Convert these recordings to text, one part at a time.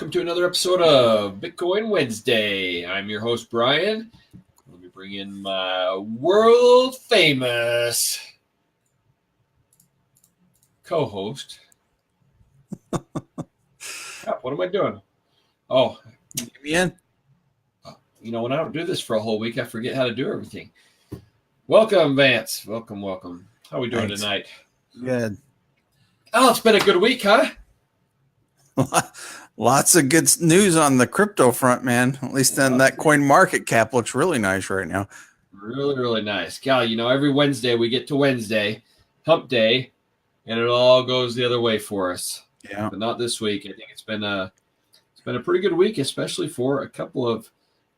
welcome to another episode of Bitcoin Wednesday. I'm your host, Brian. Let me bring in my world famous co-host. What am I doing? Oh, in. You know, when I don't do this for a whole week, I forget how to do everything. Welcome, Vance. Welcome. How are we doing tonight? Good. Oh, it's been a good week, huh? Lots of good news on the crypto front, man. At least then that coin market cap looks really nice right now. Really, really nice. Gal, you know, every Wednesday we get to Wednesday, hump day, and it all goes the other way for us. Yeah. But not this week. I think it's been a pretty good week, especially for a couple of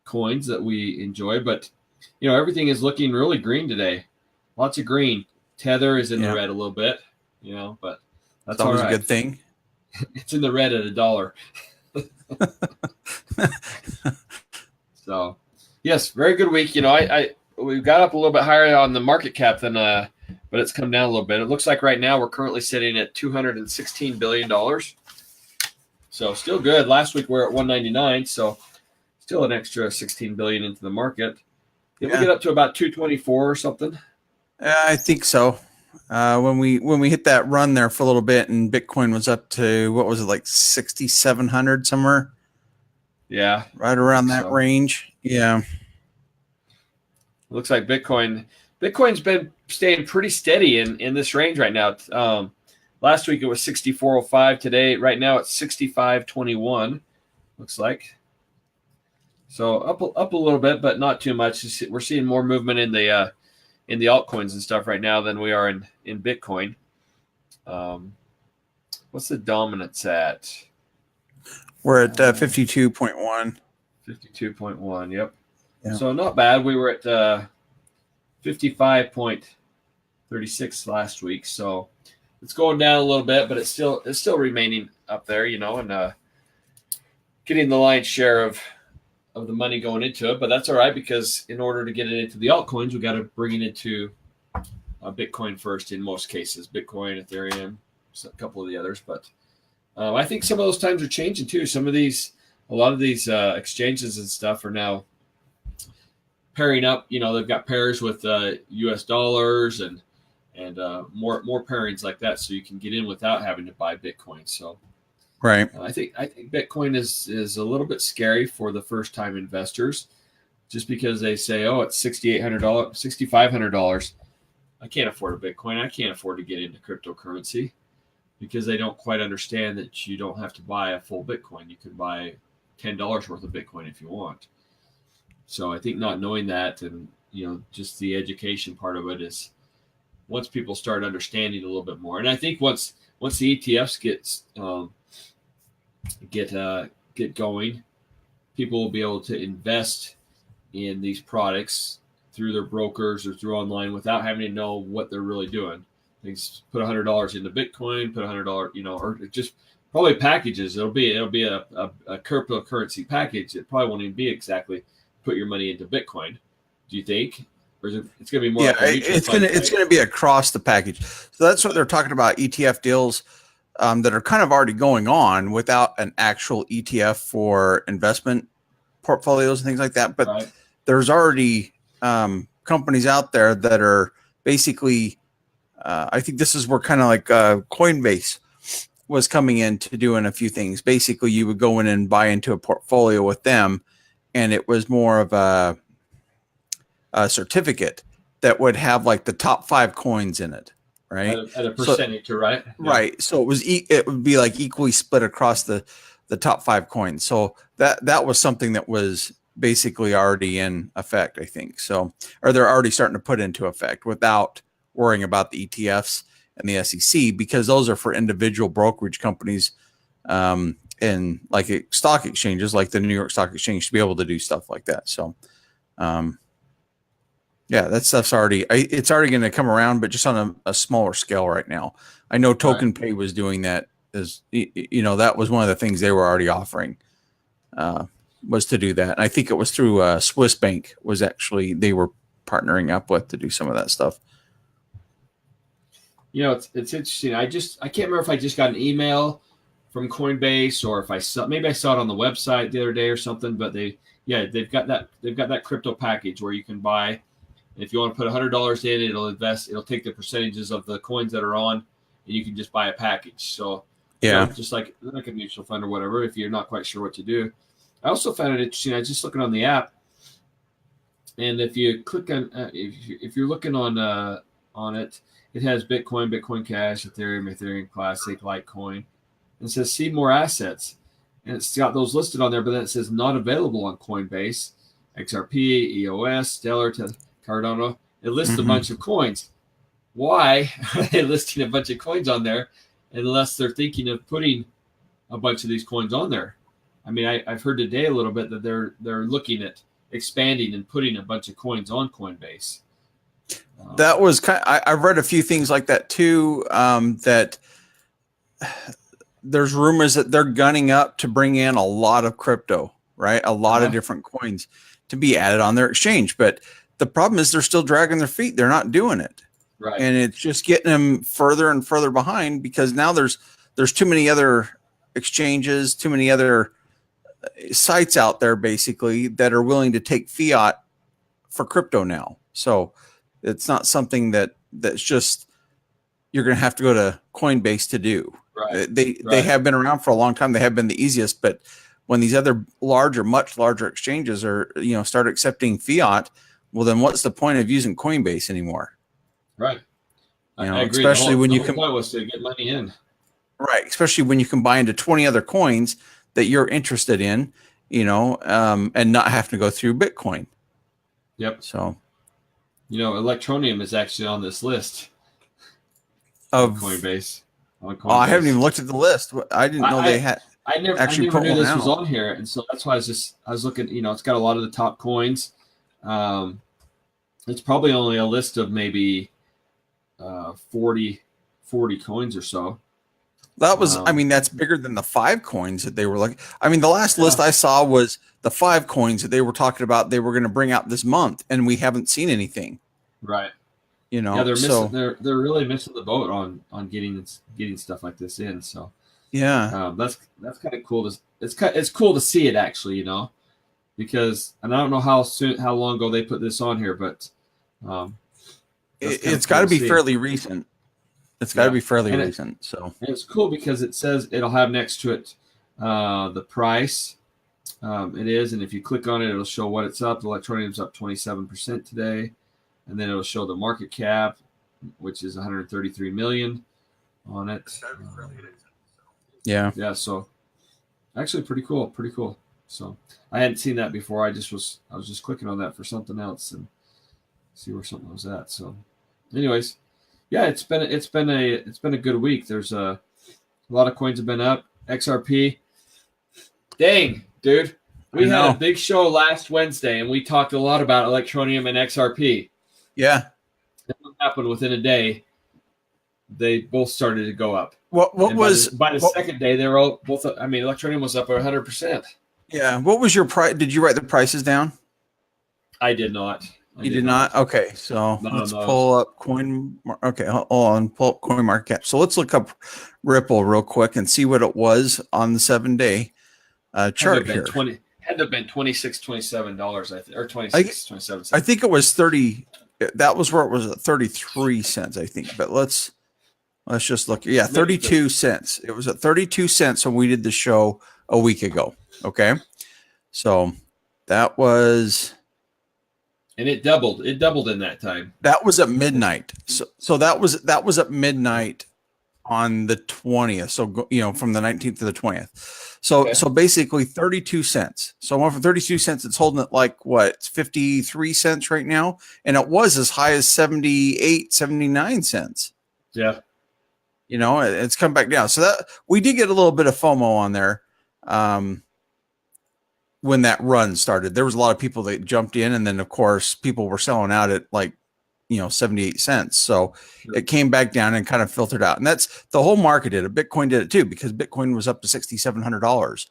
coins that we enjoy. But, you know, everything is looking really green today. Lots of green. Tether is in the red a little bit, you know, but that's always all right. A good thing. It's in the red at $1. So, yes, very good week. You know, we got up a little bit higher on the market cap than, but it's come down a little bit. It looks like right now we're currently sitting at $216 billion. So still good. Last week we were at 199, so still an extra 16 billion into the market. Did we get up to about 224 or something? I think so. When we hit that run there for a little bit, and Bitcoin was up to, what was it, like 6,700 somewhere? Yeah, right around that range. Yeah, looks like Bitcoin's been staying pretty steady in this range right now. Last week it was 64.05. Today, right now, it's 65.21. Looks like. So up a little bit, but not too much. We're seeing more movement in the altcoins and stuff right now than we are in Bitcoin. What's the dominance at? We're at 52.1. 52.1, yep. Yeah. So not bad. We were at 55.36 last week. So it's going down a little bit, but it's still remaining up there, you know, and getting the lion's share of the money going into it. But that's all right, because in order to get it into the altcoins, we got to bring it into Bitcoin first in most cases. Bitcoin, Ethereum, a couple of the others. But I think some of those times are changing too. A lot of these exchanges and stuff are now pairing up. You know, they've got pairs with US dollars and more pairings like that, so you can get in without having to buy Bitcoin. So right. I think Bitcoin is a little bit scary for the first time investors, just because they say, oh, it's $6,800, $6,500. I can't afford a Bitcoin. I can't afford to get into cryptocurrency, because they don't quite understand that you don't have to buy a full Bitcoin. You can buy $10 worth of Bitcoin if you want. So I think not knowing that, and, you know, just the education part of it is, once people start understanding a little bit more. And I think once the ETFs get going, people will be able to invest in these products through their brokers or through online without having to know what they're really doing. They just put $100 into Bitcoin, put $100, you know, or just probably packages. It'll be a cryptocurrency package. It probably won't even be exactly put your money into Bitcoin. Do you think? Or is it's going to be more? Yeah, like it's going to be across the package. So that's what they're talking about, ETF deals that are kind of already going on without an actual ETF for investment portfolios and things like that. But there's already companies out there that are basically, I think this is where kind of like Coinbase was coming in to doing a few things. Basically, you would go in and buy into a portfolio with them, and it was more of a certificate that would have like the top 5 coins in it, right? At a percentage, right? Yeah. Right. So it would be like equally split across the top 5 coins. So that was something that was basically already in effect, I think. So, or they're already starting to put into effect without worrying about the ETFs and the SEC, because those are for individual brokerage companies and like stock exchanges, like the New York Stock Exchange, to be able to do stuff like that. So, yeah, that stuff's it's already going to come around, but just on a smaller scale right now. I know Token Pay was doing that, as you know, that was one of the things they were already offering, was to do that. And I think it was through Swiss Bank was actually they were partnering up with to do some of that stuff. You know, it's interesting. I can't remember if I just got an email from Coinbase, or if I saw, maybe I saw it on the website the other day or something. But they've got that crypto package where you can buy. If you want to put $100 in, it'll take the percentages of the coins that are on, and you can just buy a package. So just like a mutual fund or whatever, if you're not quite sure what to do. I also found it interesting. I was just looking on the app, and if you click on if you're looking on it, it has Bitcoin, Bitcoin Cash, Ethereum Classic, Litecoin. And it says see more assets, and it's got those listed on there. But then it says not available on Coinbase, XRP, EOS, Stellar, Cardano. It lists a bunch of coins. Why are they listing a bunch of coins on there unless they're thinking of putting a bunch of these coins on there? I mean, I've heard today a little bit that they're looking at expanding and putting a bunch of coins on Coinbase. That was I've read a few things like that too. That there's rumors that they're gunning up to bring in a lot of crypto, right? A lot of different coins to be added on their exchange. But the problem is they're still dragging their feet. They're not doing it. Right. And it's just getting them further and further behind because now there's too many other exchanges, too many other sites out there basically that are willing to take fiat for crypto now. So it's not something that's just you're going to have to go to Coinbase to do. Right. They have been around for a long time. They have been the easiest, but when these other much larger exchanges are, start accepting fiat, well, then what's the point of using Coinbase anymore? Right. I agree. Especially when the point was to get money in. Right. Especially when you can buy into 20 other coins that you're interested in, and not have to go through Bitcoin. Yep. So, Electroneum is actually on this list of Coinbase. Oh, I haven't even looked at the list. I didn't know they had. I never knew this was on here, and so that's why I was looking. It's got a lot of the top coins. It's probably only a list of maybe 40 coins or so. That was, that's bigger than the 5 coins that they were like. The last list I saw was the 5 coins that they were talking about. They were going to bring out this month, and we haven't seen anything. Right. They're missing. They're really missing the boat on getting stuff like this in. So that's kind of cool. It's cool to see it actually, because and I don't know how long ago they put this on here, but it's got to be fairly recent. It's got to be fairly recent. So it's cool because it says it'll have next to it the price. It is, and if you click on it, it'll show what it's up. Electroneum's up 27% today. And then it'll show the market cap, which is 133 million on it. Yeah. So actually pretty cool. So I hadn't seen that before. I was just clicking on that for something else and see where something was at. So anyways, it's been a good week. There's a lot of coins have been up. XRP. Dang, dude. We had a big show last Wednesday and we talked a lot about Electroneum and XRP. Yeah. And what happened within a day? They both started to go up. By the second day they were all both? Electroneum was up 100%. Yeah. What was your price? Did you write the prices down? I did not. You did not? Okay. So let's pull up Pull up Coin Market Cap. So let's look up Ripple real quick and see what it was on the 7-day chart here. Had to have been $26, $27, I think, or 26, 27 cents. I think it was 30. That was where it was at 33 cents, I think. But let's just look. Yeah, 32 cents. It was at 32 cents when we did the show a week ago. Okay. So that was. And it doubled. It doubled in that time. That was at midnight. So that was at midnight on the 20th. So, from the 19th to the 20th. So basically 32 cents. So I went from 32 cents. It's holding it like it's 53 cents right now. And it was as high as 78, 79 cents. Yeah. It's come back down. So that we did get a little bit of FOMO on there. When that run started, there was a lot of people that jumped in. And then of course people were selling out at 78 cents. So it came back down and kind of filtered out. And that's the whole market did it. Bitcoin did it too, because Bitcoin was up to $6,700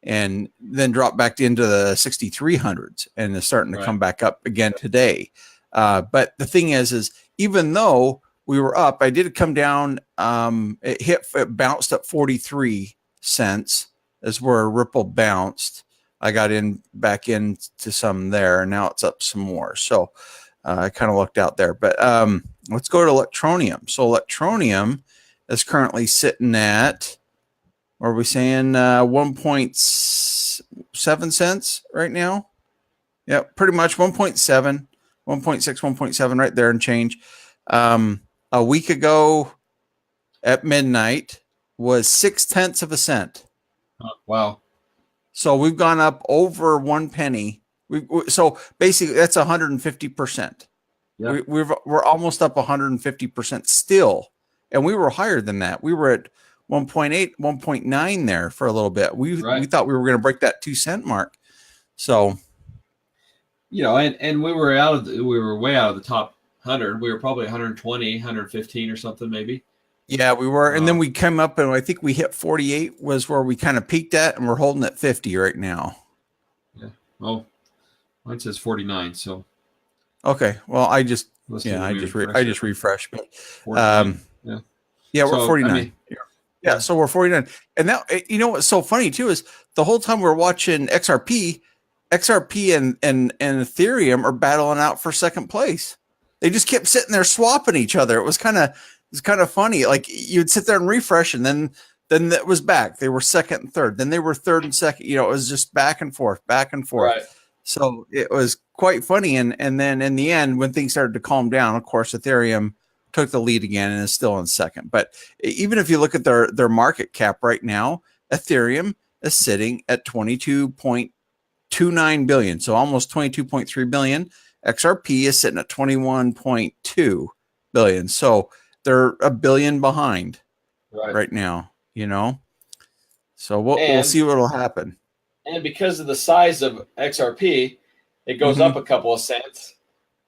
and then dropped back into the 6,300s and is starting to come back up again today. But the thing is even though we were up, I did come down. It bounced up 43 cents is where Ripple bounced. I got back into some there, and now it's up some more. So I kind of looked out there. But let's go to Electroneum. So Electroneum is currently sitting at, what are we saying, 1.7 cents right now? Yeah, pretty much 1.7, 1.6, 1.7 right there and change. A week ago at midnight was 0.6 of a cent. Oh, wow. So we've gone up over 1 penny. So basically that's 150%. Yep. We're almost up 150% still. And we were higher than that. We were at 1.8, 1.9 there for a little bit. We thought we were going to break that 2 cent mark. So, you know, and we were way out of the top 100. We were probably 120, 115 or something maybe. Yeah, we were. And then we came up and I think we hit 48 was where we kind of peaked at, and we're holding at 50 right now. Yeah. Oh, mine says 49. So. Okay. Well, I just refreshed, but we're 49. I mean, yeah. So we're 49. And now, you know, what's so funny too, is the whole time we're watching XRP and Ethereum are battling out for second place. They just kept sitting there swapping each other. It was kind of funny. Like you'd sit there and refresh, and then that was back. They were second and third. Then they were third and second. You know, it was just back and forth. Right. So it was quite funny. And then in the end, when things started to calm down, of course, Ethereum took the lead again and is still in second. But even if you look at their market cap right now, Ethereum is sitting at 22.29 billion. So almost 22.3 billion. XRP is sitting at 21.2 billion. So they're $1 billion behind right now, you know? So we'll see what will happen. And because of the size of XRP, it goes up a couple of cents,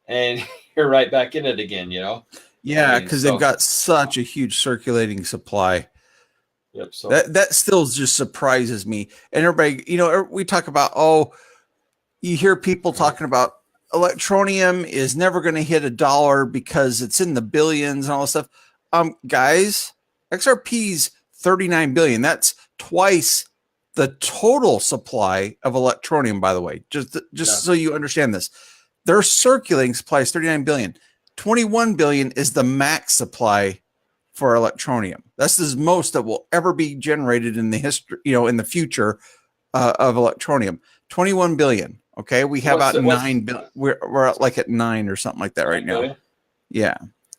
and you're right back in it again, you know? Yeah, because they've got such a huge circulating supply. Yep. So that still just surprises me. And everybody, you know, we talk about, you hear people talking about Electroneum is never going to hit $1 because it's in the billions and all this stuff. Guys, XRP's 39 billion. That's twice the total supply of Electroneum, by the way, just so you understand this. Their circulating supply is 39 billion. 21 billion is the max supply for Electroneum. That's the most that will ever be generated in the history, you know, in the future of Electroneum. 21 billion. Okay. We have about 9 billion. We're like at 9 or something like that right now. Billion? Yeah.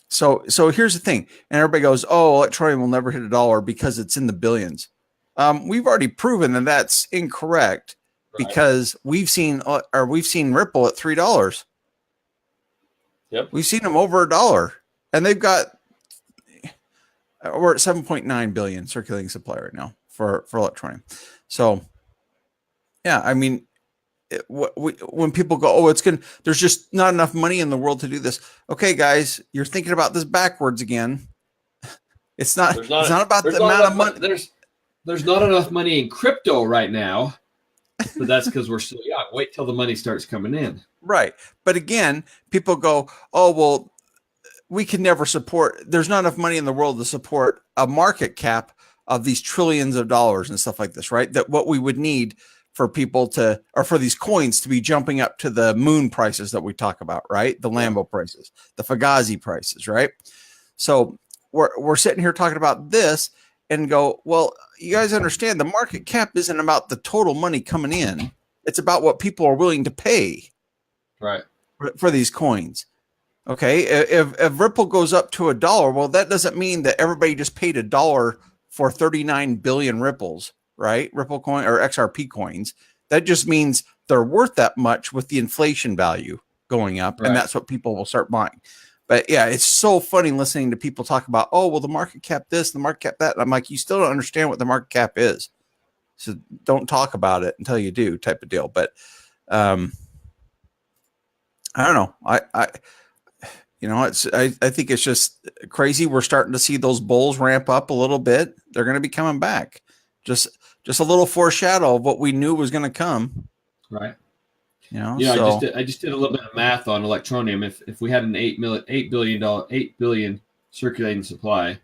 So here's the thing. And everybody goes, Electroneum will never hit $1 because it's in the billions. We've already proven that that's incorrect because we've seen Ripple at $3. Yep. We've seen them over $1, and we're at 7.9 billion circulating supply right now for Electroneum. So, yeah, I mean, when people go, there's just not enough money in the world to do this. Okay, guys, you're thinking about this backwards again. It's not about the amount of money. There's not enough money in crypto right now, but that's because we're still young. Wait till the money starts coming in. Right. But again, people go, we can never there's not enough money in the world to support a market cap of these trillions of dollars and stuff like this, right? That what we would need for people for these coins to be jumping up to the moon prices that we talk about, right? The Lambo prices, the Fugazi prices, right? So we're sitting here talking about this and go, well, you guys understand the market cap isn't about the total money coming in. It's about what people are willing to pay for these coins. Okay. If Ripple goes up to $1, well, that doesn't mean that everybody just paid $1 for 39 billion ripples, right? Ripple coin or XRP coins. That just means they're worth that much with the inflation value going up. And that's what people will start buying. But yeah, it's so funny listening to people talk about, the market cap this, the market cap that. And I'm like, you still don't understand what the market cap is. So don't talk about it until you do, type of deal. But I don't know. I think it's just crazy. We're starting to see those bulls ramp up a little bit. They're going to be coming back. Just a little foreshadow of what we knew was going to come. Right. I just did a little bit of math on Electroneum. If we had an $8 billion circulating supply,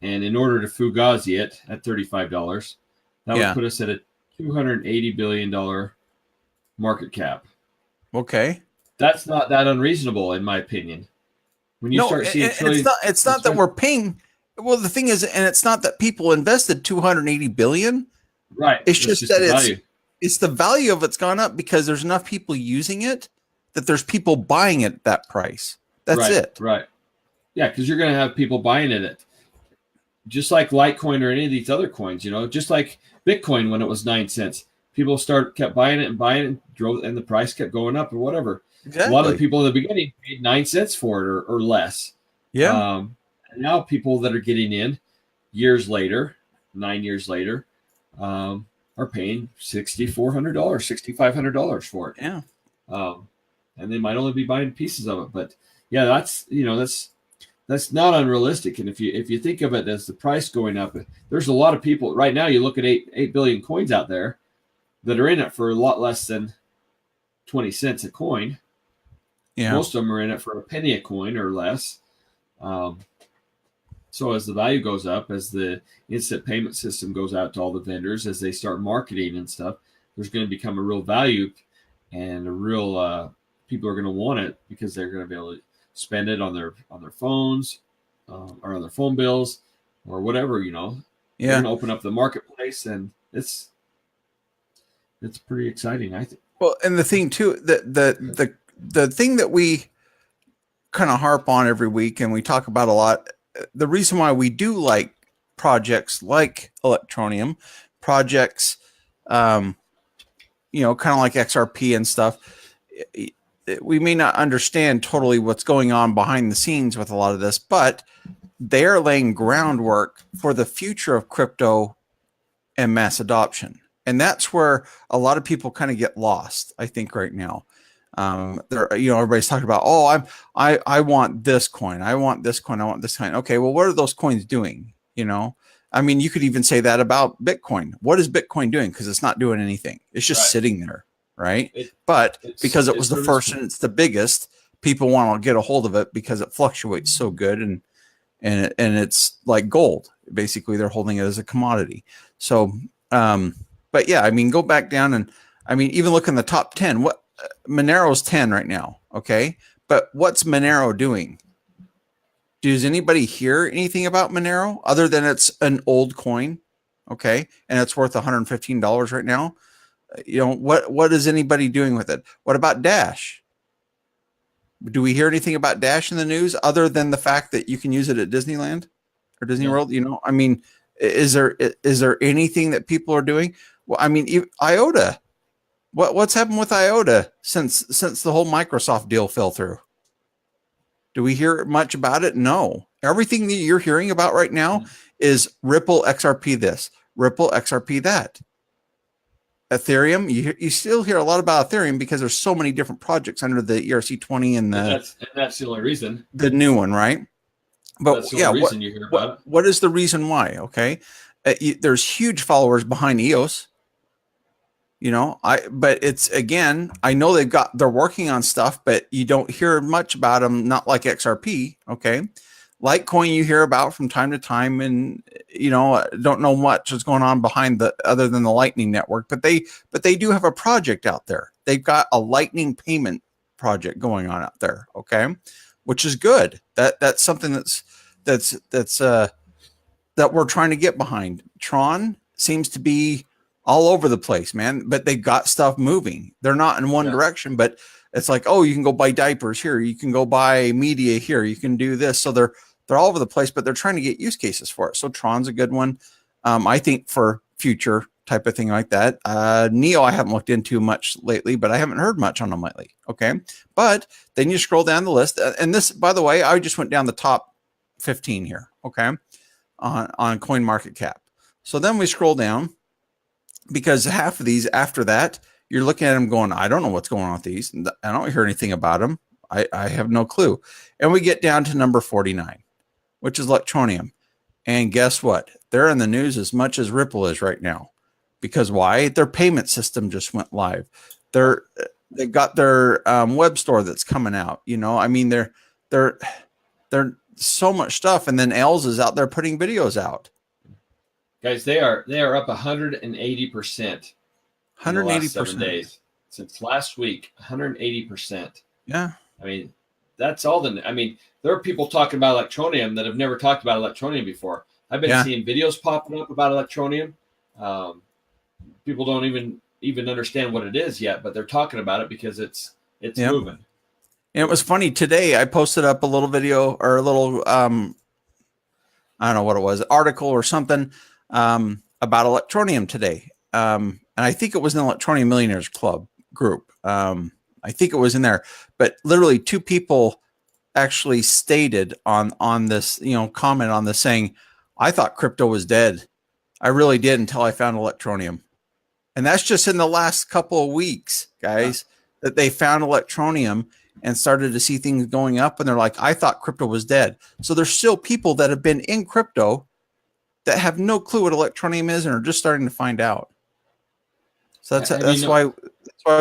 And in order to fugazi it at $35, that would put us at a $280 billion market cap. Okay. That's not that unreasonable, in my opinion. When you start seeing trillions, it's not that we're paying. Well, the thing is, and it's not that people invested 280 billion. Right. It's just that it's the value of it's gone up because there's enough people using it that there's people buying it at that price. That's it. Right. Yeah, because you're going to have people buying it at, just like Litecoin or any of these other coins, just like Bitcoin when it was 9 cents. People kept buying it, and the price kept going up or whatever. Exactly. A lot of the people in the beginning paid 9 cents for it or less. Yeah. And now people that are getting in years later, 9 years later, are paying $6,400, $6,500 for it. Yeah. And they might only be buying pieces of it, but yeah, that's not unrealistic. And if you think of it as the price going up, there's a lot of people right now. You look at 8 billion coins out there that are in it for a lot less than 20 cents a coin. Yeah. Most of them are in it for a penny a coin or less. So as the value goes up, as the instant payment system goes out to all the vendors, as they start marketing and stuff, there's going to become a real value, and a real people are going to want it because they're going to be able to spend it on their phones or on their phone bills or whatever. They're going to open up the marketplace, and it's pretty exciting, I think. Well, and the thing too, the thing that we kind of harp on every week and we talk about a lot, the reason why we do like projects like Electroneum, projects, kind of like XRP and stuff, we may not understand totally what's going on behind the scenes with a lot of this, but they're laying groundwork for the future of crypto and mass adoption. And that's where a lot of people kind of get lost, I think, right now. Everybody's talking about, I want this coin. I want this coin. I want this coin. Okay. Well, what are those coins doing? You could even say that about Bitcoin. What is Bitcoin doing? Because it's not doing anything. It's just sitting there. Right. But because it was the first and it's the biggest, people want to get a hold of it because it fluctuates so good. And it's like gold. Basically, they're holding it as a commodity. So, but yeah, go back down and even look in the top 10. What Monero's 10 right now. Okay. But what's Monero doing? Does anybody hear anything about Monero other than it's an old coin? Okay. And it's worth $115 right now. What is anybody doing with it? What about Dash? Do we hear anything about Dash in the news other than the fact that you can use it at Disneyland or Disney World? Is there anything that people are doing? Well, IOTA. What's happened with IOTA since the whole Microsoft deal fell through? Do we hear much about it? No. Everything that you're hearing about right now is Ripple XRP this, Ripple XRP that. Ethereum, you still hear a lot about Ethereum because there's so many different projects under the ERC20 and that's the only reason. The new one, right? But that's the only reason you hear about it. What is the reason why? Okay, there's huge followers behind EOS. But it's, again, I know they're working on stuff, but you don't hear much about them. Not like XRP. Okay. Litecoin you hear about from time to time, and don't know much is going on behind other than the Lightning Network, but they do have a project out there. They've got a Lightning payment project going on out there, okay, which is good. That's something that we're trying to get behind. Tron seems to be all over the place, man, but they got stuff moving. They're not in one direction, but it's like, you can go buy diapers here, you can go buy media here, you can do this. So they're all over the place, but they're trying to get use cases for it. So Tron's a good one. I think for future type of thing like that. Neo, I haven't looked into much lately, but I haven't heard much on them lately. Okay. But then you scroll down the list, and this, by the way, I just went down the top 15 here. Okay. On CoinMarketCap. So then we scroll down, because half of these after that, you're looking at them going, I don't know what's going on with these. I don't hear anything about them. I have no clue. And we get down to number 49, which is Electroneum. And guess what? They're in the news as much as Ripple is right now. Because why? Their payment system just went live. They've got their web store that's coming out. They're so much stuff. And then Els is out there putting videos out. Guys, they are up 180% in the last 7 days. Since last week, 180%. Yeah. I mean, that's all there are people talking about Electroneum that have never talked about Electroneum before. I've been seeing videos popping up about Electroneum. People don't even understand what it is yet, but they're talking about it because it's moving. And it was funny today. I posted up a little video or a little I don't know what it was, article or something about Electroneum today. And I think it was an Electroneum Millionaires Club group. I think it was in there, but literally 2 people actually stated on this, comment on this saying, I thought crypto was dead. I really did until I found Electroneum. And that's just in the last couple of weeks, guys, that they found Electroneum and started to see things going up. And they're like, I thought crypto was dead. So there's still people that have been in crypto that have no clue what Electroneum is and are just starting to find out. So that's why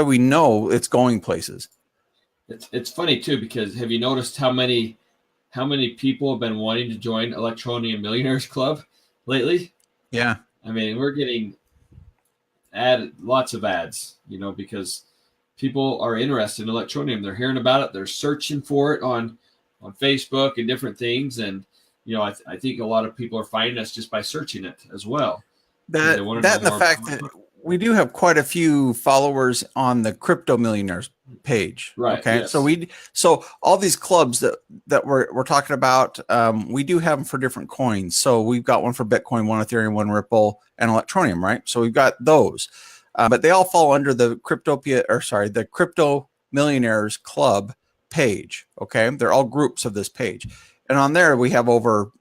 we know it's going places. It's funny too, because have you noticed how many people have been wanting to join Electroneum Millionaires Club lately? Yeah. I mean, we're getting lots of ads, because people are interested in Electroneum. They're hearing about it. They're searching for it on Facebook and different things. And, I think a lot of people are finding us just by searching it as well. That and the fact that we do have quite a few followers on the Crypto Millionaires page. Right. Okay. Yes. So all these clubs that we're talking about, we do have them for different coins. So we've got one for Bitcoin, one Ethereum, one Ripple, and Electroneum, right? So we've got those, but they all fall under the the Crypto Millionaires Club page. Okay. They're all groups of this page. And on there we have over,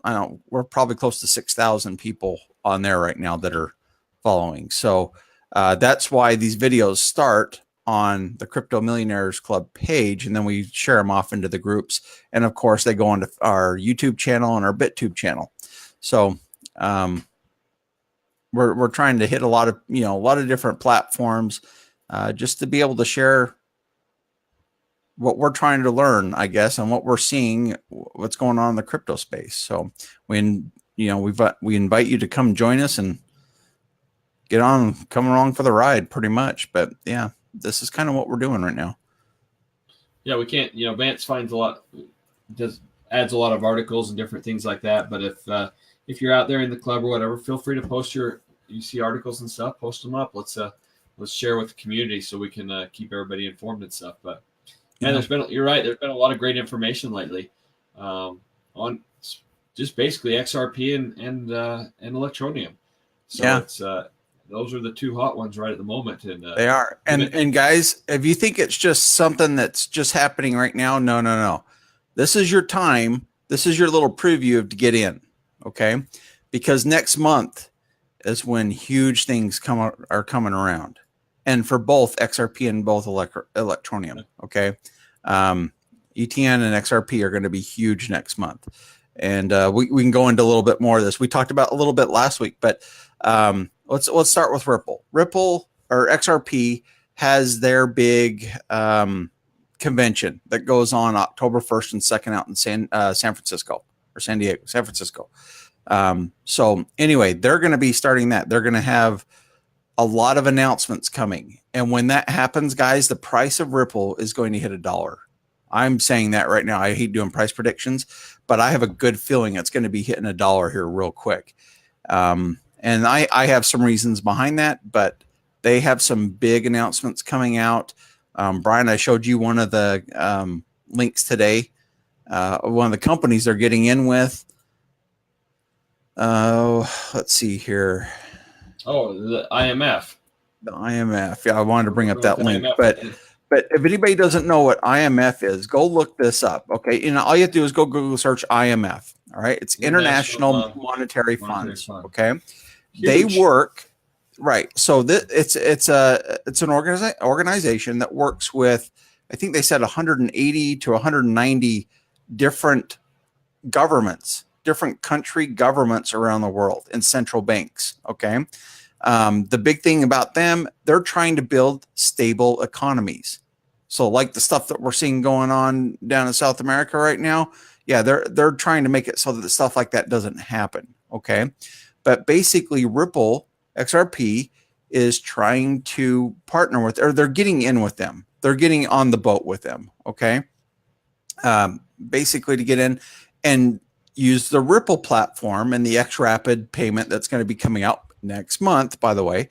we're probably close to 6,000 people on there right now that are following. So that's why these videos start on the Crypto Millionaires Club page, and then we share them off into the groups. And of course, they go onto our YouTube channel and our BitTube channel. So we're trying to hit a lot of different platforms just to be able to share what we're trying to learn, I guess, and what we're seeing, what's going on in the crypto space. So we invite you to come join us and come along for the ride, pretty much. But yeah, this is kind of what we're doing right now. Yeah, we can't, Vance adds a lot of articles and different things like that. But if you're out there in the club or whatever, feel free to post you see articles and stuff, post them up. Let's share with the community so we can keep everybody informed and stuff. But you're right. There's been a lot of great information lately on just basically XRP and Electroneum. So it's those are the 2 hot ones right at the moment. And they are. And guys, if you think it's just something that's just happening right now, no. This is your time. This is your little preview to get in. Okay. Because next month is when huge things are coming around. And for both XRP and both Electroneum. Okay. ETN and XRP are going to be huge next month. And we can go into a little bit more of this. We talked about a little bit last week, but let's start with Ripple. Ripple or XRP has their big convention that goes on October 1st and 2nd out in San Francisco or San Francisco. So anyway, they're going to be starting that. They're going to have a lot of announcements coming. And when that happens, guys, the price of Ripple is going to hit $1. I'm saying that right now. I hate doing price predictions, but I have a good feeling it's going to be hitting $1 here real quick. And I have some reasons behind that, but they have some big announcements coming out. Brian, I showed you one of the links today. One of the companies they're getting in with. Let's see here. Oh, the IMF. The IMF. Yeah, I wanted to bring up that link, but if anybody doesn't know what IMF is, go look this up. Okay, all you have to do is go Google search IMF. All right, it's International Monetary Funds. Okay, huge. They work right. So it's an organization that works with, I think they said 180 to 190 different governments, different country governments around the world, and central banks. Okay. The big thing about them, they're trying to build stable economies. So like the stuff that we're seeing going on down in South America right now, Yeah, they're trying to make it so that stuff like that doesn't happen. Okay. But basically Ripple XRP is trying to partner with, or they're getting in with them. They're getting on the boat with them. Okay. Basically to get in and use the Ripple platform and the XRapid payment that's going to be coming out next month. By the way,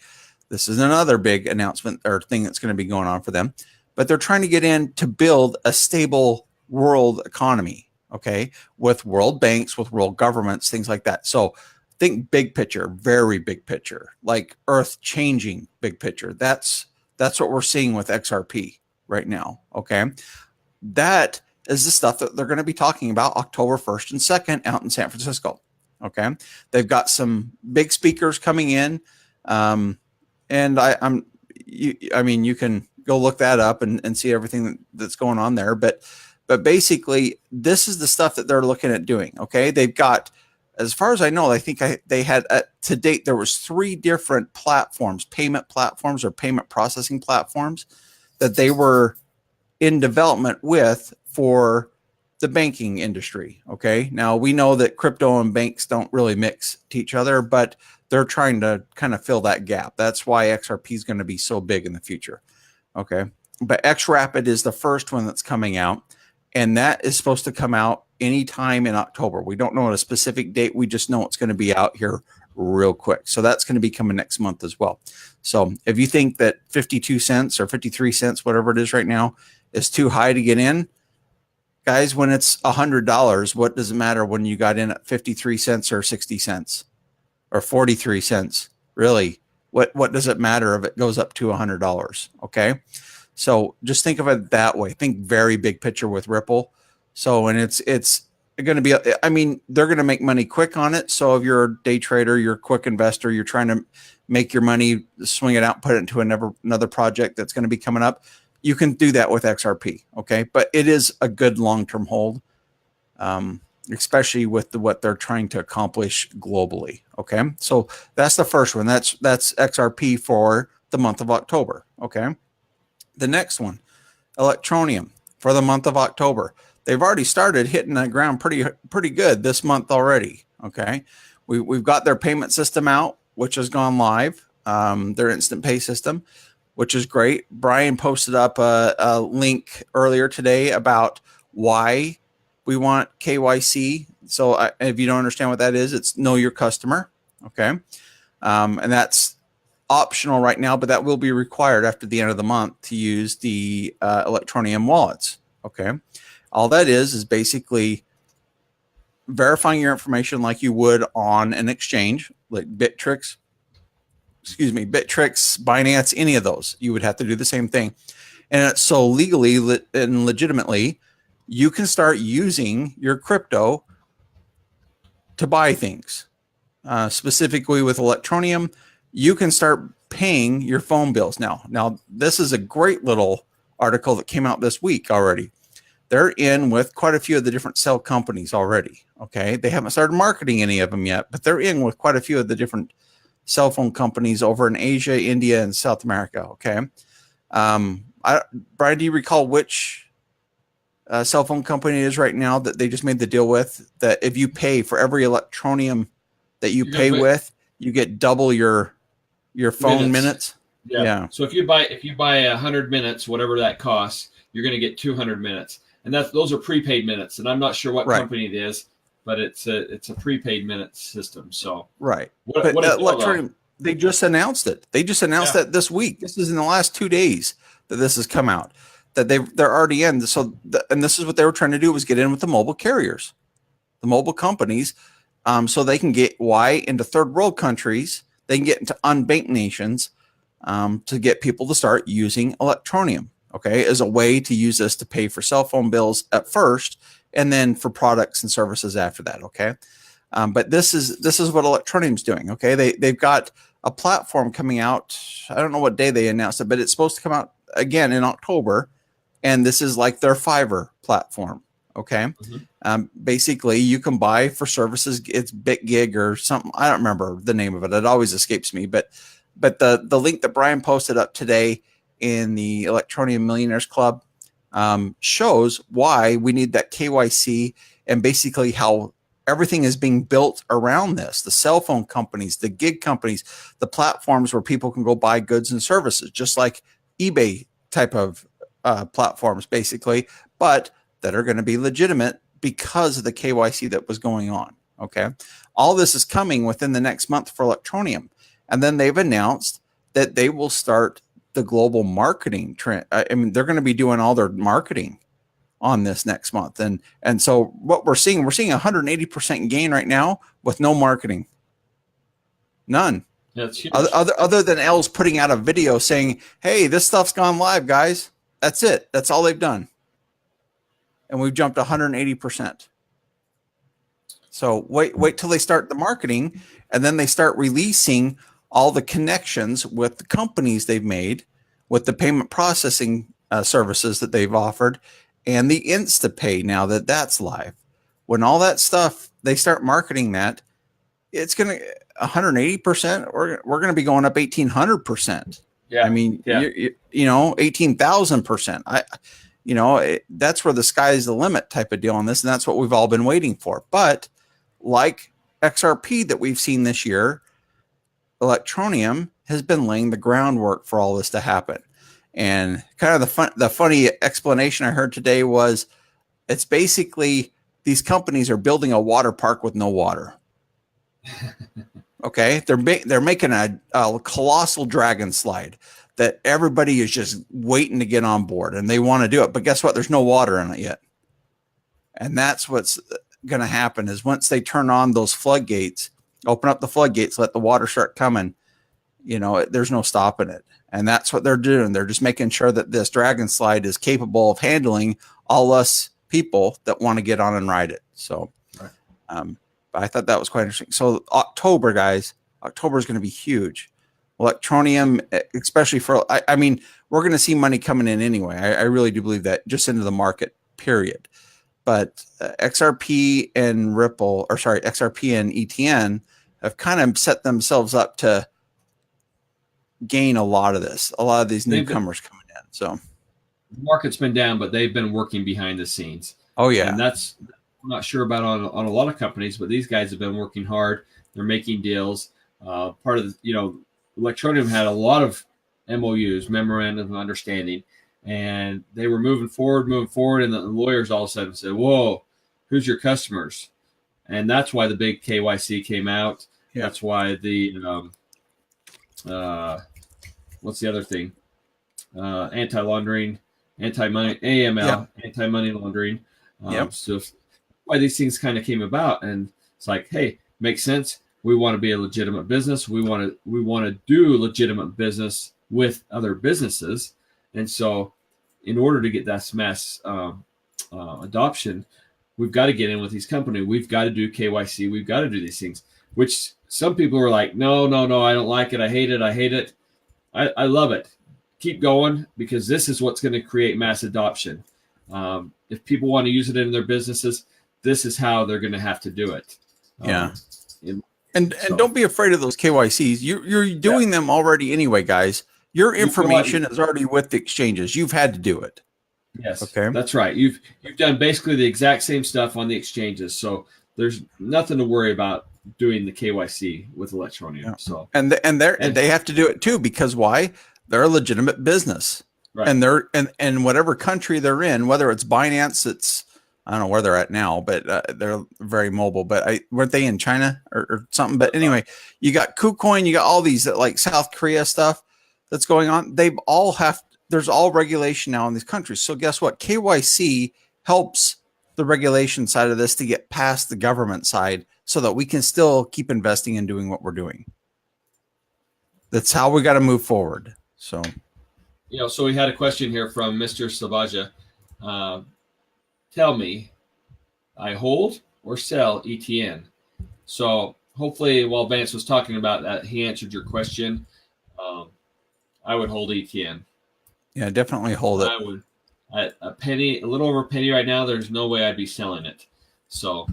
this is another big announcement or thing that's going to be going on for them, but they're trying to get in to build a stable world economy. Okay. With world banks, with world governments, things like that. So think big picture, very big picture, like earth changing big picture. That's what we're seeing with XRP right now. Okay. That is the stuff that they're going to be talking about October 1st and 2nd out in San Francisco. Okay. They've got some big speakers coming in. And you can go look that up and see everything that's going on there. But basically this is the stuff that they're looking at doing. Okay. They've got, as far as I know, I think they had to date, there was 3 different platforms, payment platforms or payment processing platforms that they were in development with for the banking industry. Okay. Now we know that crypto and banks don't really mix to each other, but they're trying to kind of fill that gap. That's why XRP is going to be so big in the future. Okay. But XRapid is the first one that's coming out, and that is supposed to come out anytime in October. We don't know a specific date. We just know it's going to be out here real quick. So that's going to be coming next month as well. So if you think that 52 cents or 53 cents, whatever it is right now, is too high to get in, guys, when it's $100, what does it matter when you got in at 53 cents or 60 cents or 43 cents? Really, what does it matter if it goes up to $100? Okay. So just think of it that way. Think very big picture with Ripple. So, and it's going to be, I mean, they're going to make money quick on it. So if you're a day trader, you're a quick investor, you're trying to make your money, swing it out, put it into another project that's going to be coming up, you can do that with XRP. Okay. But it is a good long-term hold, especially with what they're trying to accomplish globally. Okay. So that's the first one. That's XRP for the month of October. Okay. The next one, Electroneum for the month of October. They've already started hitting the ground pretty good this month already. Okay. We've got their payment system out, which has gone live, their instant pay system, which is great. Brian posted up a link earlier today about why we want KYC. So if you don't understand what that is, it's know your customer. Okay. And that's optional right now, but that will be required after the end of the month to use the Electroneum wallets. Okay. All that is basically verifying your information like you would on an exchange like Bittrex, Binance, any of those. You would have to do the same thing. And so legally and legitimately, you can start using your crypto to buy things. Specifically with Electroneum, you can start paying your phone bills now. Now, this is a great little article that came out this week already. They're in with quite a few of the different cell companies already. Okay. They haven't started marketing any of them yet, but they're in with quite a few of the different cell phone companies over in Asia, India, and South America. Okay. Brian, do you recall which cell phone company it is right now that they just made the deal with, that if you pay for every Electroneum that you pay with, you get double your phone minutes? Yeah. So if you buy 100 minutes, whatever that costs, you're going to get 200 minutes. And those are prepaid minutes. And I'm not sure what company it is, but it's a prepaid minute system. So right. What Electroneum, they just announced it. They just announced that this week. This is in the last 2 days that this has come out, that they're already in. So and this is what they were trying to do, was get in with the mobile carriers, the mobile companies, so they can get into third world countries. They can get into unbanked nations to get people to start using Electroneum. Okay, as a way to use this to pay for cell phone bills at first, and then for products and services after that. Okay, but this is what Electroneum's doing. Okay, they've got a platform coming out. I don't know what day they announced it, but it's supposed to come out again in October, and this is like their Fiverr platform. Okay, basically you can buy for services. It's BitGig or something. I don't remember the name of it. It always escapes me. But the link that Brian posted up today in the Electroneum Millionaires Club, shows why we need that KYC and basically how everything is being built around this. The cell phone companies, the gig companies, the platforms where people can go buy goods and services, just like eBay type of platforms, basically, but that are going to be legitimate because of the KYC that was going on. Okay. All this is coming within the next month for Electroneum. And then they've announced that they will start the global marketing trend. I mean, they're going to be doing all their marketing on this next month. And so what we're seeing 180% gain right now with no marketing. None. That's huge. Other than L's putting out a video saying, hey, this stuff's gone live, guys. That's it. That's all they've done. And we've jumped 180%. So wait till they start the marketing, and then they start releasing all the connections with the companies they've made, with the payment processing services that they've offered, and the InstaPay now that that's live. When all that stuff, they start marketing that, it's going to 180%, or we're going to be going up 1,800%. Yeah. I mean, you know, 18,000%. That's where the sky's the limit type of deal on this. And that's what we've all been waiting for. But like XRP that we've seen this year, Electroneum has been laying the groundwork for all this to happen. And kind of the funny explanation I heard today was it's basically these companies are building a water park with no water. Okay. They're making a colossal dragon slide that everybody is just waiting to get on board and they want to do it. But guess what? There's no water in it yet. And that's what's going to happen is once they turn on those floodgates, open up the floodgates, let the water start coming, there's no stopping it. And that's what they're doing. They're just making sure that this dragon slide is capable of handling all us people that want to get on and ride it. So, I thought that was quite interesting. So October, guys, October is going to be huge. Electroneum, especially for, I mean, we're going to see money coming in anyway. I really do believe that just into the market, period. But XRP and XRP and ETN have kind of set themselves up to gain a lot of these newcomers coming in. So the market's been down, but they've been working behind the scenes. Oh yeah. And that's, I'm not sure about on a lot of companies, but these guys have been working hard. They're making deals. Part of Electroneum had a lot of MOUs, memorandum of understanding, and they were moving forward, and the lawyers all of a sudden said, whoa, who's your customers? And that's why the big KYC came out. Yeah. That's why the what's the other thing? Anti-laundering, anti-money, AML, anti-money laundering. So why these things kind of came about, and it's like, hey, makes sense. We want to be a legitimate business. We want to do legitimate business with other businesses, and so in order to get that mass adoption, we've got to get in with these companies. We've got to do KYC. We've got to do these things. Which some people are like, no, I don't like it. I hate it. I love it. Keep going, because this is what's going to create mass adoption. If people want to use it in their businesses, this is how they're going to have to do it. And don't be afraid of those KYCs. You're doing them already anyway, guys. Your information is already with the exchanges. You've had to do it. Yes. Okay. That's right. You've done basically the exact same stuff on the exchanges. So there's nothing to worry about doing the KYC with Electroneum. Yeah. So they have to do it too, because why? They're a legitimate business. Right. And they're and whatever country they're in, whether it's Binance, I don't know where they're at now, but they're very mobile. But weren't they in China or something? But anyway, you got KuCoin, you got all these like South Korea stuff that's going on. There's all regulation now in these countries. So guess what? KYC helps the regulation side of this to get past the government side so that we can still keep investing and doing what we're doing. That's how we got to move forward. So. So we had a question here from Mr. Savaja. Tell me, I hold or sell ETN? So hopefully while Vance was talking about that, he answered your question. I would hold ETN. Yeah, definitely hold it. I would. At a little over a penny right now, there's no way I'd be selling it. So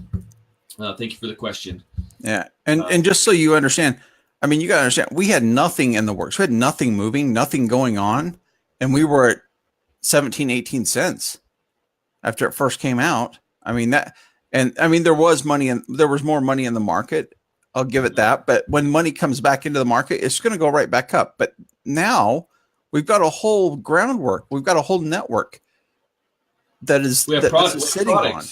thank you for the question. Yeah. And just so you understand, I mean, you got to understand, we had nothing in the works. We had nothing moving, nothing going on. And we were at 17, 18 cents after it first came out. I mean that, and I mean there was more money in the market. I'll give it that. But when money comes back into the market, it's going to go right back up. But now we've got a whole groundwork. We've got a whole network that is sitting on.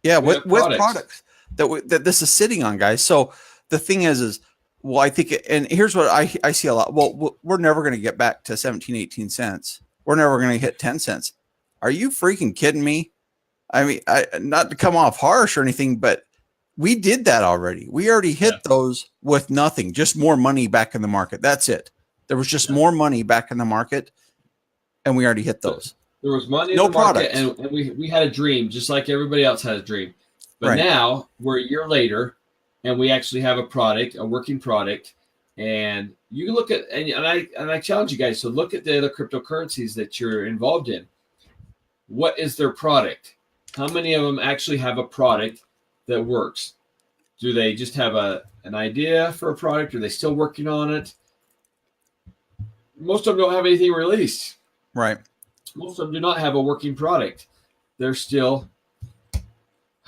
Yeah, with products that this is sitting on, guys. So the thing is well, I think, and here's what I see a lot. Well, we're never going to get back to 17, 18 cents. We're never going to hit 10 cents. Are you freaking kidding me? I mean, not to come off harsh or anything, but we did that already. We already hit those with nothing, just more money back in the market. That's it. There was just more money back in the market, and we already hit those. There was money in the market, and we had a dream, just like everybody else had a dream. But now we're a year later, and we actually have a product, a working product. And you can look at, and I challenge you guys to look at the other cryptocurrencies that you're involved in. What is their product? How many of them actually have a product that works? Do they just have an idea for a product? Are they still working on it? Most of them don't have anything released. Right. Most of them do not have a working product. They're still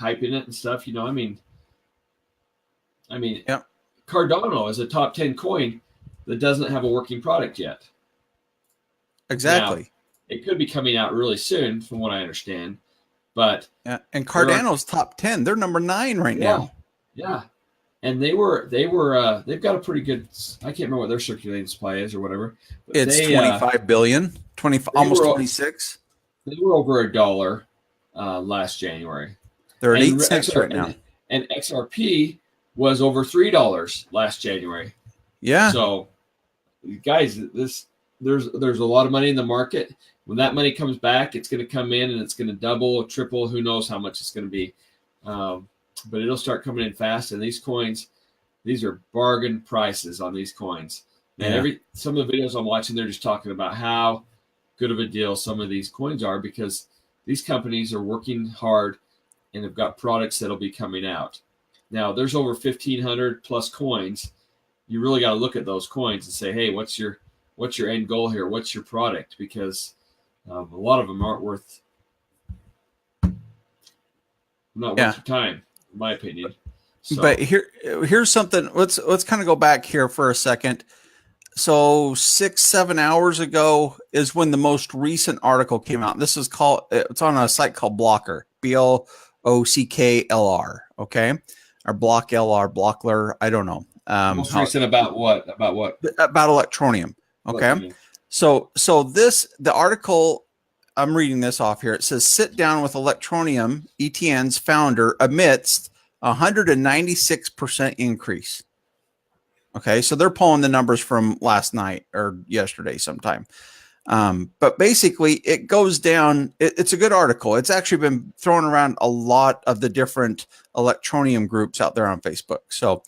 hyping it and stuff. I mean, Cardano is a top 10 coin that doesn't have a working product yet. Exactly. Now, it could be coming out really soon, from what I understand. But and Cardano's top 10. They're number 9 right now. Yeah, and they've got a pretty good. I can't remember what their circulating supply is or whatever. It's 25 billion, almost 26. They were over $1 last January. They're at 8 cents right now. And XRP was over $3 last January. Yeah. So, guys, there's a lot of money in the market. When that money comes back, it's going to come in and it's going to double or triple. Who knows how much it's going to be? But it'll start coming in fast. And these coins, these are bargain prices on these coins. And some of the videos I'm watching, they're just talking about how good of a deal some of these coins are, because these companies are working hard and have got products that'll be coming out. Now, there's over 1,500 plus coins. You really got to look at those coins and say, hey, what's your end goal here? What's your product? Because a lot of them aren't worth your time, in my opinion. So. But here's something. Let's kind of go back here for a second. So 6-7 hours ago is when the most recent article came out. It's on a site called Blocker, BLOCKLR. Okay, or Blockler. I don't know. Most recent about what? About Electroneum. Okay. So the article, I'm reading this off here. It says, sit down with Electroneum, ETN's founder, amidst 196% increase. Okay. So they're pulling the numbers from last night or yesterday sometime. But basically it goes down. It's a good article. It's actually been thrown around a lot of the different Electroneum groups out there on Facebook. So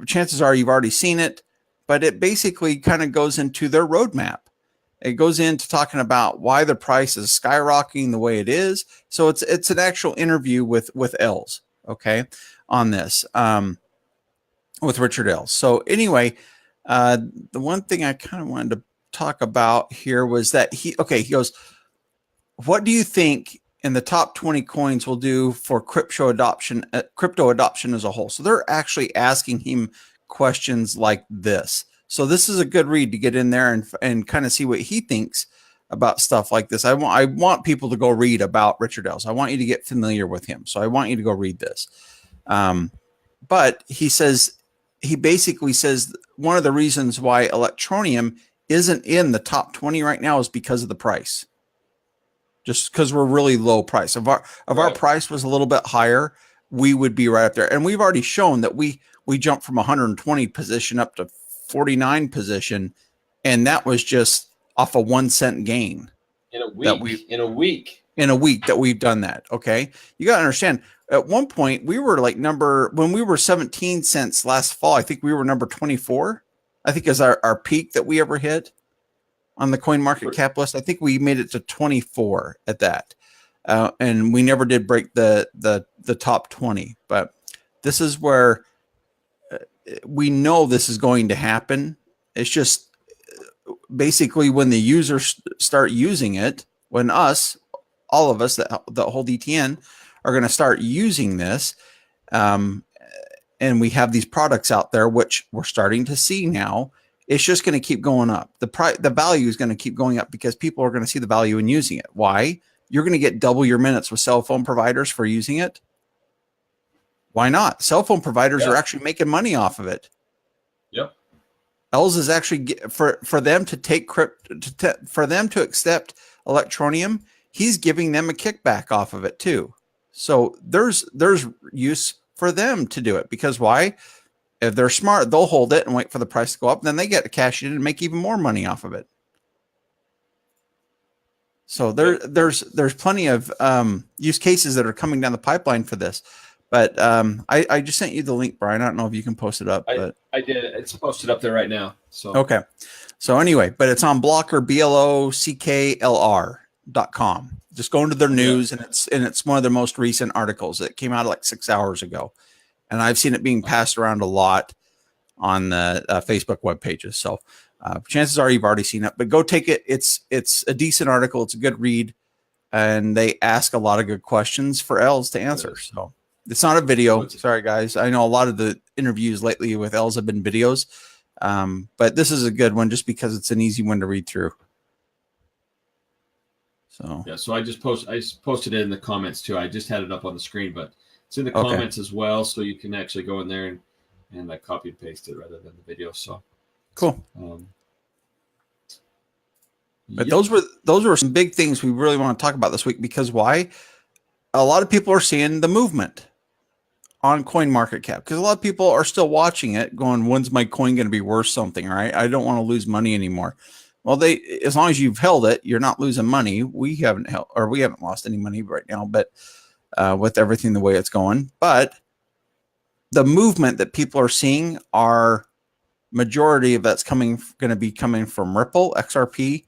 chances are you've already seen it. But it basically kind of goes into their roadmap. It goes into talking about why the price is skyrocketing the way it is. So it's an actual interview with Els, okay, on this, with Richard Els. So anyway, the one thing I kind of wanted to talk about here was that he goes, what do you think in the top 20 coins will do for crypto adoption as a whole? So they're actually asking him questions like this. So this is a good read to get in there and kind of see what he thinks about stuff like this. I want people to go read about Richard Els. I want you to get familiar with him. So I want you to go read this. But he basically says one of the reasons why Electroneum isn't in the top 20 right now is because of the price. Just because we're really low price. If our price was a little bit higher, we would be right up there. And we've already shown that we jumped from 120 position up to 49 position, and that was just off a 1 cent gain in a week that we've done that. Okay, you got to understand, at one point we were like when we were 17 cents last fall, I think we were number 24, I think, is our peak that we ever hit on the coin market cap list. I think we made it to 24 at that, and we never did break the top 20. But this is where we know this is going to happen. It's just basically when the users start using it, when all of us that hold ETN are going to start using this, and we have these products out there, which we're starting to see now, it's just going to keep going up. The value is going to keep going up because people are going to see the value in using it. Why? You're going to get double your minutes with cell phone providers for using it. Why not? Cell phone providers are actually making money off of it. Yep. Els is actually for them to take for them to accept Electroneum. He's giving them a kickback off of it too. So there's use for them to do it because why? If they're smart, they'll hold it and wait for the price to go up. Then they get to cash in and make even more money off of it. So there's plenty of use cases that are coming down the pipeline for this. But I just sent you the link, Brian. I don't know if you can post it up. But I did. It's posted up there right now. So okay. So anyway, but it's on Blocker, BLOCKLR.com. Just go into their news, and it's one of their most recent articles. It came out like 6 hours ago, and I've seen it being passed around a lot on the Facebook web pages. So chances are you've already seen it. But go take it. It's a decent article. It's a good read, and they ask a lot of good questions for Els to answer. So. It's not a video. Sorry, guys. I know a lot of the interviews lately with Els have been videos, but this is a good one just because it's an easy one to read through. So yeah, so I posted it in the comments too. I just had it up on the screen, but it's in the comments as well, so you can actually go in there and copy and paste it rather than the video. So cool. But those were some big things we really want to talk about this week because why? A lot of people are seeing the movement on CoinMarketCap because a lot of people are still watching it going, when's my coin going to be worth something, right? I don't want to lose money anymore. Well, as long as you've held it, you're not losing money. We haven't lost any money right now, but with everything the way it's going. But the movement that people are seeing are majority of that's going to be coming from Ripple, XRP,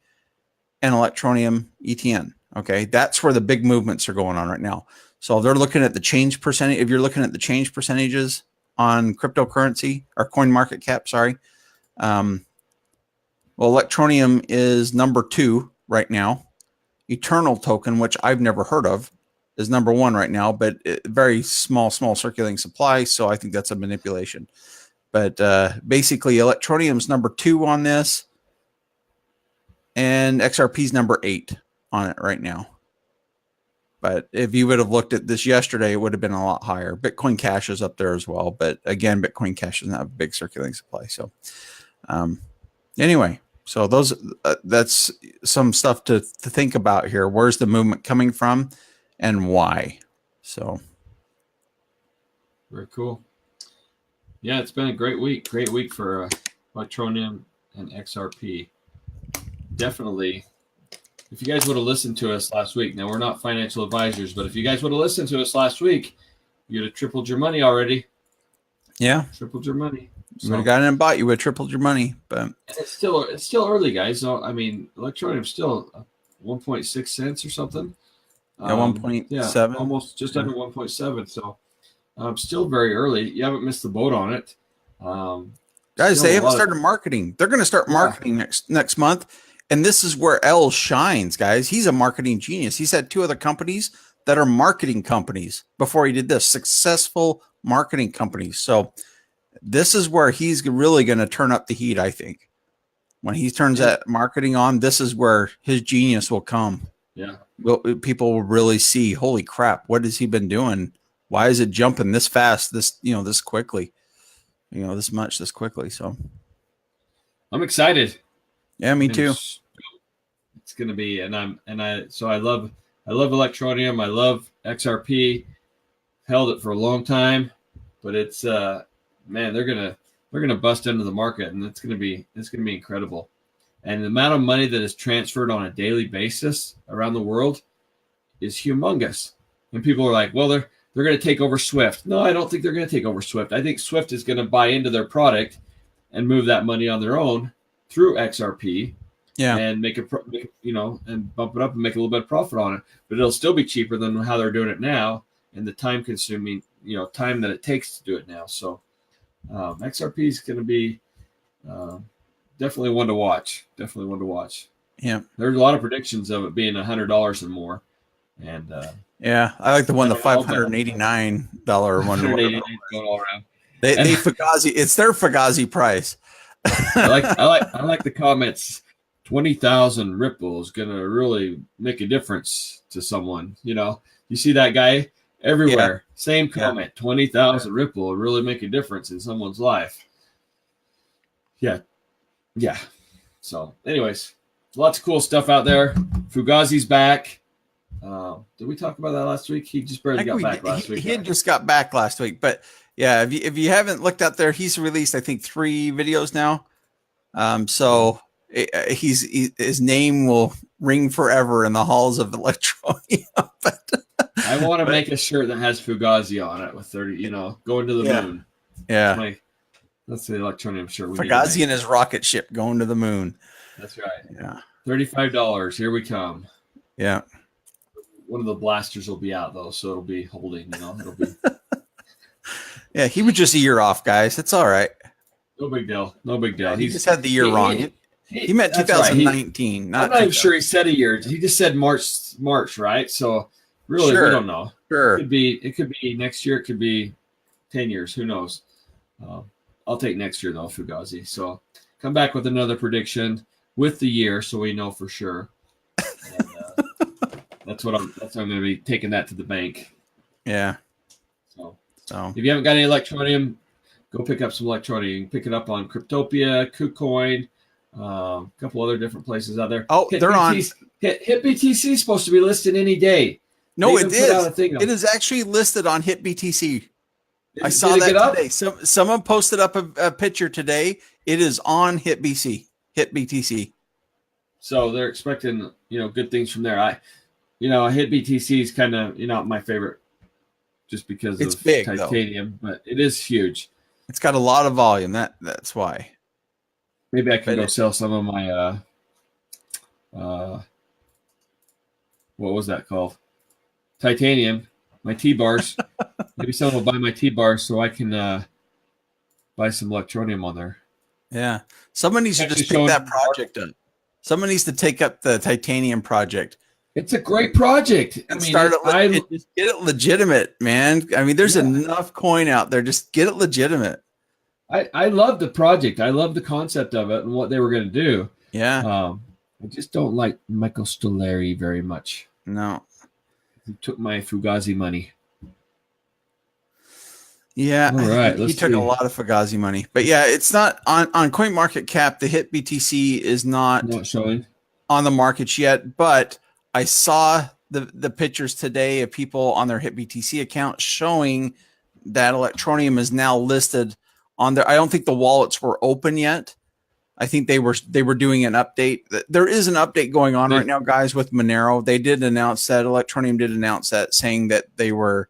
and Electroneum ETN. Okay, that's where the big movements are going on right now. So they're looking at the change percentage. If you're looking at the change percentages on cryptocurrency or CoinMarketCap, sorry. Well, Electroneum is number 2 right now. Eternal token, which I've never heard of, is number 1 right now, but very small circulating supply. So I think that's a manipulation. But basically, Electroneum's number 2 on this, and XRP's number 8 on it right now. But if you would have looked at this yesterday, it would have been a lot higher. Bitcoin Cash is up there as well. But again, Bitcoin Cash doesn't have a big circulating supply. So anyway, so that's some stuff to think about here. Where's the movement coming from and why? So very cool. Yeah, it's been a great week. Great week for Electroneum and XRP. Definitely. If you guys would have listened to us last week, now we're not financial advisors, but if you guys would have listened to us last week, you would have tripled your money already. Yeah, tripled your money. You would have gotten in and bought. You would have tripled your money, but it's still early, guys. So I mean, Electroneum still 1.6 cents or something. Yeah, 1.7. Almost just under 1.7. So still very early. You haven't missed the boat on it. Guys, they haven't started marketing. They're going to start marketing next month. And this is where Els shines, guys. He's a marketing genius. He's had 2 other companies that are marketing companies before he did this, successful marketing companies. So this is where he's really going to turn up the heat, I think. When he turns that marketing on, this is where his genius will come. Yeah. People will really see, holy crap, what has he been doing? Why is it jumping this fast, this quickly? This much, this quickly. So I'm excited. Yeah, me too. It's going to be, so I love Electroneum. I love XRP. Held it for a long time, but it's man, they're gonna bust into the market, and it's gonna be incredible. And the amount of money that is transferred on a daily basis around the world is humongous. And people are like, well, they're going to take over Swift. No, I don't think they're going to take over Swift. I think Swift is going to buy into their product and move that money on their own through XRP, and make it, and bump it up and make a little bit of profit on it. But it'll still be cheaper than how they're doing it now, and the time consuming, time that it takes to do it now. So XRP is going to be definitely one to watch. Definitely one to watch. Yeah. There's a lot of predictions of it being $100 and more. And yeah, I like the one, the $589 one. $189 going all around. They Fugazi, it's their Fugazi price. I like the comments. 20,000 Ripple is gonna really make a difference to someone. You know, you see that guy everywhere. Yeah. Same comment. Yeah. 20,000 Ripple will really make a difference in someone's life. Yeah. Yeah. So, anyways, lots of cool stuff out there. Fugazi's back. Did we talk about that last week? He just barely got back last week. He had just got back last week, but yeah, if you haven't looked out there, he's released, I think, 3 videos now. So his name will ring forever in the halls of Electroneum. I want to make a shirt that has Fugazi on it with 30, you know, going to the moon. Yeah. That's the Electroneum shirt. Fugazi and his rocket ship going to the moon. That's right. Yeah. $35. Here we come. Yeah. One of the blasters will be out though, so it'll be holding, you know, it'll be. Yeah, he was just a year off, guys. It's all right. No big deal. No big deal. He just had the year wrong. He meant 2019. Right. I'm not even sure he said a year. He just said March, right? So really, we don't know. Sure. It could be next year. It could be 10 years. Who knows? I'll take next year though, Fugazi. So come back with another prediction with the year, so we know for sure. And, that's what I'm going to be taking that to the bank. Yeah. So if you haven't got any Electroneum, go pick up some Electroneum. You can pick it up on Cryptopia, KuCoin, a couple other different places out there. Oh, they're on. HitBTC is supposed to be listed any day. No, it is. It is actually listed on HitBTC. I saw that today. Someone posted up a picture today. It is on HitBTC. So they're expecting, you know, good things from there. HitBTC is kind of, you know, my favorite just because it's of big, titanium, but it is huge. It's got a lot of volume. That's why. Maybe I can go sell some of my what was that called? Titanium, my T-bars. Maybe someone will buy my T-bars so I can buy some Electroneum on there. Yeah. Someone needs to just pick that project up. Someone needs to take up the titanium project. It's a great project. Just get it legitimate, man. I mean, there's enough coin out there. Just get it legitimate. I love the project. I love the concept of it and what they were going to do. Yeah. I just don't like Michael Stolari very much. No. He took my Fugazi money. Yeah. All right. He took a lot of Fugazi money. But yeah, it's not on CoinMarketCap. The HitBTC is not showing on the markets yet, but I saw the pictures today of people on their HitBTC account showing that Electroneum is now listed on there. I don't think the wallets were open yet. I think they were doing an update. There is an update going on right now, guys, with Monero. They did announce that. Electroneum did announce that, saying that they were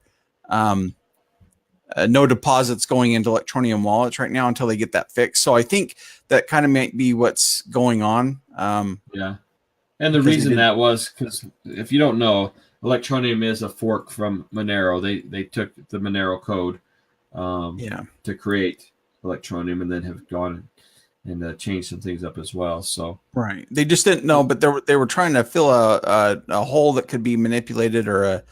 no deposits going into Electroneum wallets right now until they get that fixed. So I think that kind of might be what's going on. Yeah. And the reason that was because if you don't know, Electroneum is a fork from Monero. They took the Monero code to create Electroneum and then have gone and changed some things up as well. So right, they just didn't know, but they were trying to fill a hole that could be manipulated or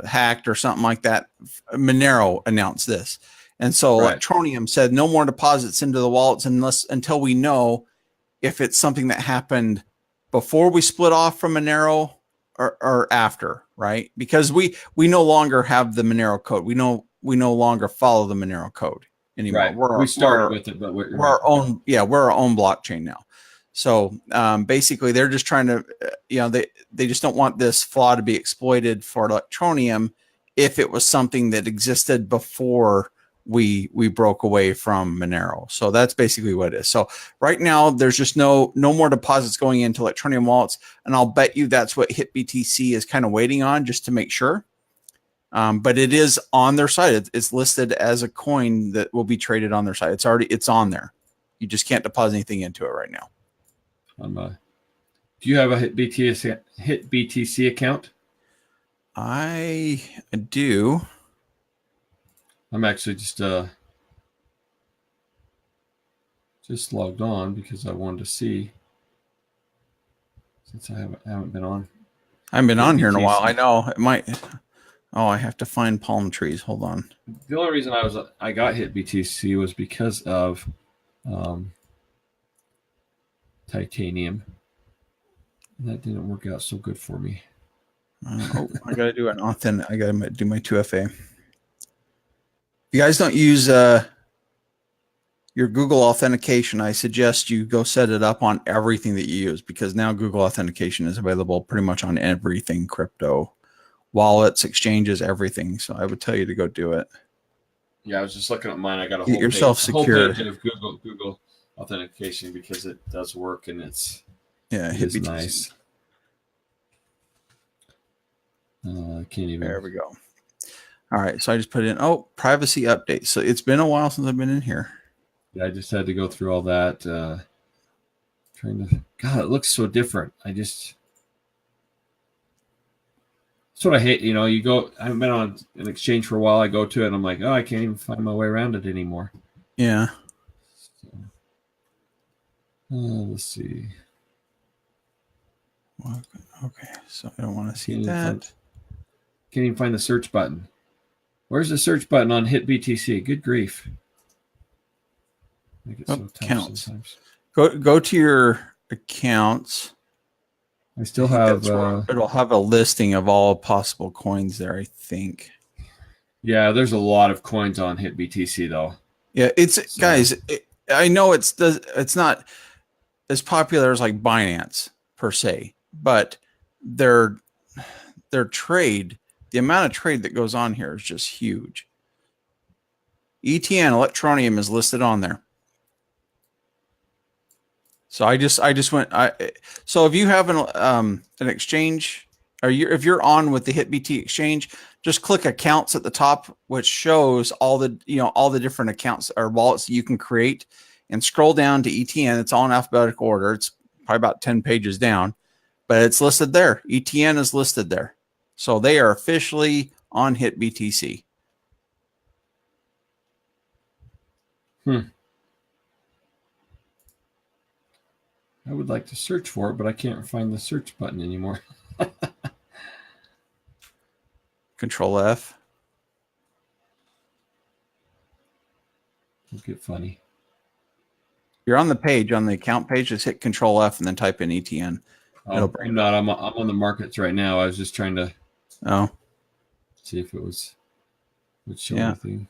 hacked or something like that. Monero announced this, and so Electroneum said no more deposits into the wallets until we know if it's something that happened before we split off from Monero or after, right? Because we no longer have the Monero code. We no longer follow the Monero code anymore. Right. We started with it, but we're our own. Yeah, we're our own blockchain now. So basically, they're just trying to, they just don't want this flaw to be exploited for Electroneum if it was something that existed before we broke away from Monero. So that's basically what it is. So right now, there's just no more deposits going into Electroneum wallets, and I'll bet you that's what HitBTC is kind of waiting on, just to make sure. But it is on their site. It's listed as a coin that will be traded on their site. It's on there. You just can't deposit anything into it right now. Do you have a HitBTC account? I do. I'm actually just just logged on because I wanted to see, since I haven't been on. I haven't been on here in a while. BTC. I know it might. Oh, I have to find palm trees. Hold on. The only reason I got hit BTC was because of titanium. And that didn't work out so good for me. Oh, I gotta do an authentic. I gotta do my 2FA. If you guys don't use your Google authentication, I suggest you go set it up on everything that you use, because now Google authentication is available pretty much on everything crypto, wallets, exchanges, everything. So I would tell you to go do it. Yeah, I was just looking at mine. I got a Get whole yourself page, secure. whole page of Google authentication because it does work and it hit is BTC. nice. I can't even. There we go. All right, so I just put in privacy update. So it's been a while since I've been in here. Yeah, I just had to go through all that. God, it looks so different. That's what I hate. You go. I haven't been on an exchange for a while. I go to it, and I'm like, oh, I can't even find my way around it anymore. Yeah. So, let's see. Okay, so I don't want to see that. Can't even find the search button. Where's the search button on Hit BTC? Good grief. Make it so tough accounts. sometimes. Go to your accounts. I still have. It'll have a listing of all possible coins there, I think. Yeah, there's a lot of coins on Hit BTC though. Yeah, guys. I know it's not as popular as like Binance per se, but their trade, the amount of trade that goes on here is just huge. ETN, Electroneum, is listed on there. So I just went. So if you have an exchange, or if you're on with the HitBT exchange, just click accounts at the top, which shows all the different accounts or wallets that you can create, and scroll down to ETN. It's all in alphabetical order. It's probably about 10 pages down, but it's listed there. ETN is listed there, so they are officially on HitBTC. I would like to search for it, but I can't find the search button anymore. Control F. Don't get funny. You're on the page, on the account page. Just hit Control F and then type in ETN. I'm not. I'm on the markets right now. I was just trying to see if it would show anything.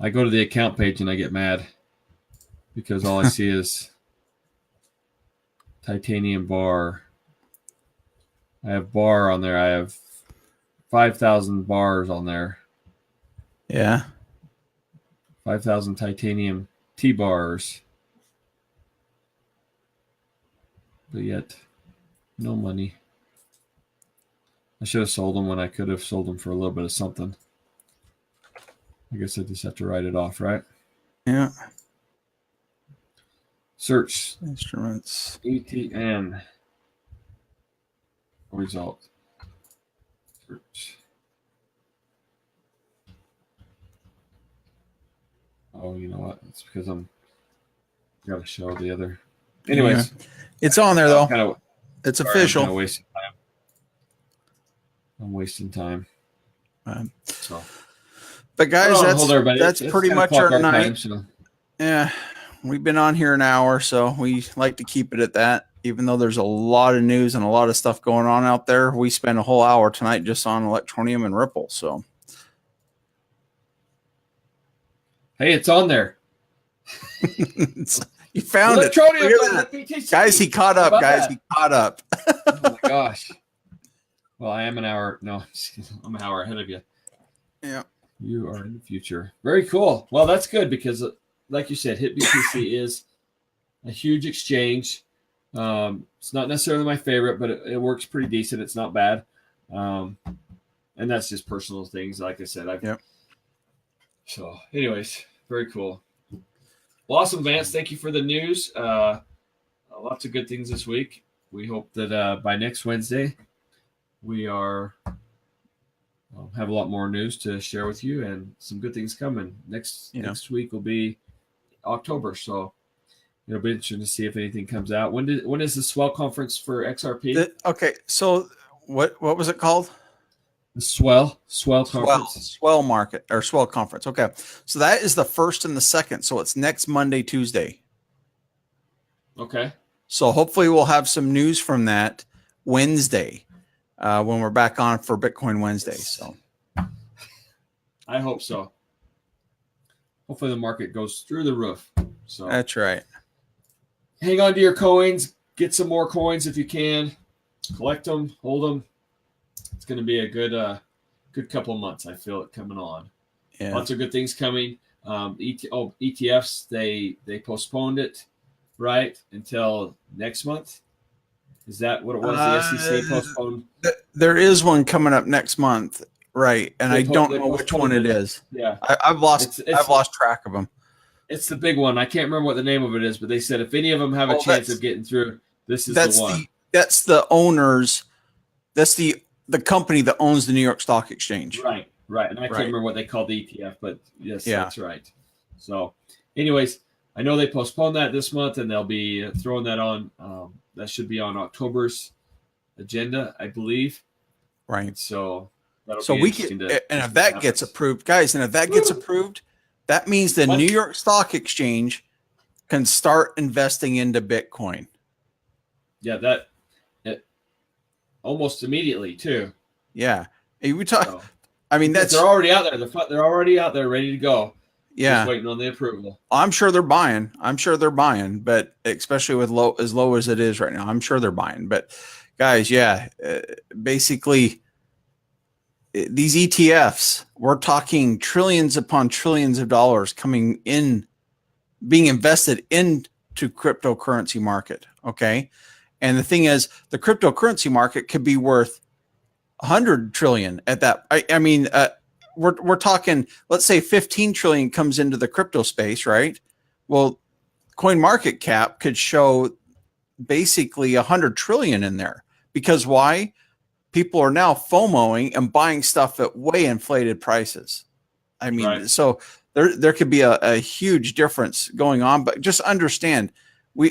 I go to the account page and I get mad because all I see is titanium bar. I have bar on there. I have 5,000 bars on there. Yeah. 5,000 titanium T bars. But yet, no money. I should have sold them when I could have sold them for a little bit of something. I guess I just have to write it off, right? Yeah. Search. Instruments. ETN. Result. Search. Oh, you know what? It's because I'm got to show the other. Anyways, it's on there though. It's official. I'm wasting time. So, but guys, that's pretty much our night. Time, so. Yeah, we've been on here an hour, so we like to keep it at that. Even though there's a lot of news and a lot of stuff going on out there, we spent a whole hour tonight just on Electroneum and Ripple. So, hey, it's on there. You found it. Guys, he caught up. He caught up. Oh my gosh. Well, I am an hour. No, I'm an hour ahead of you. Yeah. You are in the future. Very cool. Well, that's good because, like you said, HitBTC is a huge exchange. It's not necessarily my favorite, but it works pretty decent. It's not bad. And that's just personal things. Like I said, So anyways, very cool. Well, awesome, Vance. Thank you for the news. Lots of good things this week. We hope that by next Wednesday, we have a lot more news to share with you and some good things coming. Next week will be October. So it'll be interesting to see if anything comes out. When is the swell conference for XRP? Okay, so what was it called? The swell conference. Swell market or swell conference. Okay, so that is the 1st and the 2nd. So it's next Monday, Tuesday. Okay. So hopefully we'll have some news from that Wednesday when we're back on for Bitcoin Wednesday. So I hope so. Hopefully the market goes through the roof. So that's right. Hang on to your coins. Get some more coins if you can. Collect them, hold them. It's going to be a good couple of months. I feel it coming on. Yeah. Lots of good things coming. ETFs, they postponed it, right, until next month. Is that what it was? The SEC postponed. There is one coming up next month, right? And I don't know which one it is. Yeah, I've lost track of them. It's the big one. I can't remember what the name of it is, but they said if any of them have a chance of getting through, this is the one. That's the owners. That's the company that owns the New York Stock Exchange. Right. And I can't remember what they called the ETF, but yes, that's right. So, anyways, I know they postponed that this month, and they'll be throwing that on. That should be on October's agenda, I believe. Right. So we can, and if that gets approved, guys, that means the New York Stock Exchange can start investing into Bitcoin. Yeah, almost immediately too. Yeah, we talk. I mean, they're already out there. They're already out there, ready to go. Yeah, just waiting on the approval. I'm sure they're buying. But especially with as low as it is right now, I'm sure they're buying. But guys, basically, these ETFs, we're talking trillions upon trillions of dollars coming in, being invested into cryptocurrency market. Okay. And the thing is, the cryptocurrency market could be worth 100 trillion at that. I mean, we're talking, let's say 15 trillion comes into the crypto space, right? Well, coin market cap could show basically 100 trillion in there, because why? People are now FOMOing and buying stuff at way inflated prices. I mean, so there could be a huge difference going on, but just understand,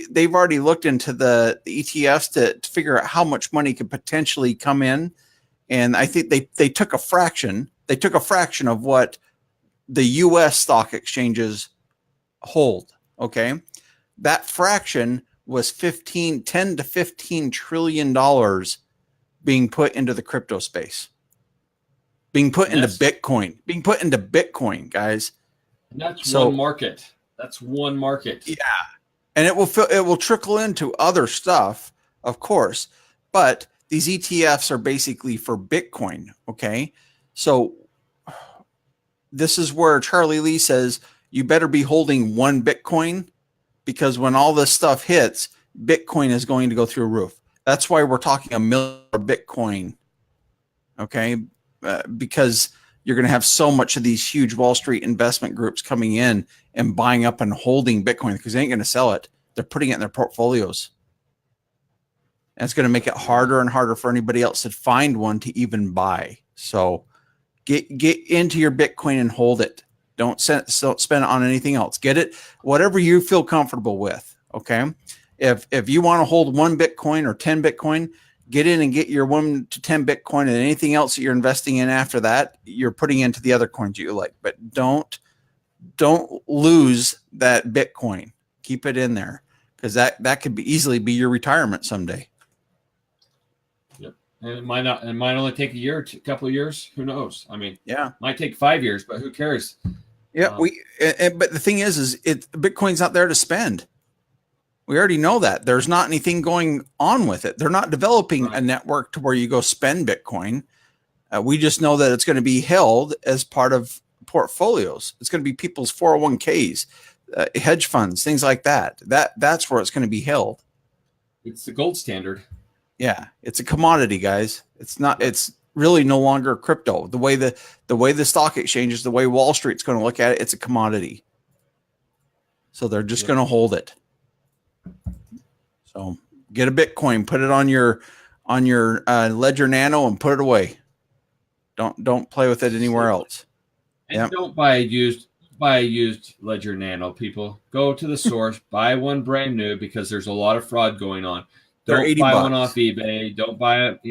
they've already looked into the ETFs to figure out how much money could potentially come in. And I think they took a fraction. They took a fraction of what the U.S. stock exchanges hold. Okay, that fraction was 10 to 15 trillion dollars being put into the crypto space, being put into Bitcoin, guys. And that's one market. That's one market. Yeah, and it will trickle into other stuff, of course, but these ETFs are basically for Bitcoin. Okay. So this is where Charlie Lee says you better be holding one Bitcoin, because when all this stuff hits, Bitcoin is going to go through a roof. That's why we're talking $1 million Bitcoin. Okay. Because you're going to have so much of these huge Wall Street investment groups coming in and buying up and holding Bitcoin, because they ain't going to sell it. They're putting it in their portfolios. And it's going to make it harder and harder for anybody else to find one to even buy. So get into your Bitcoin and hold it. Don't spend it on anything else. Get it, whatever you feel comfortable with. Okay. If you want to hold 1 Bitcoin or 10 Bitcoin, get in and get your 1 to 10 Bitcoin, and anything else that you're investing in after that, you're putting into the other coins you like. But don't lose that Bitcoin. Keep it in there, because that could easily be your retirement someday. And it might only take a year, a couple of years. Who knows? I mean, might take 5 years, but who cares? Yeah, but the thing is Bitcoin's not there to spend. We already know that. There's not anything going on with it. They're not developing a network to where you go spend Bitcoin. We just know that it's going to be held as part of portfolios. It's going to be people's 401ks, hedge funds, things like that. That's where it's going to be held. It's the gold standard. Yeah, it's a commodity, guys. It's not. It's really no longer crypto. The way the stock exchanges, the way Wall Street's going to look at it, it's a commodity. So they're just going to hold it. So get a Bitcoin, put it on your Ledger Nano, and put it away. Don't play with it anywhere else. And don't buy used buy a used Ledger Nano, people. Go to the source, buy one brand new, because there's a lot of fraud going on. They're Don't 80 buy bucks. one off eBay. Don't buy it. I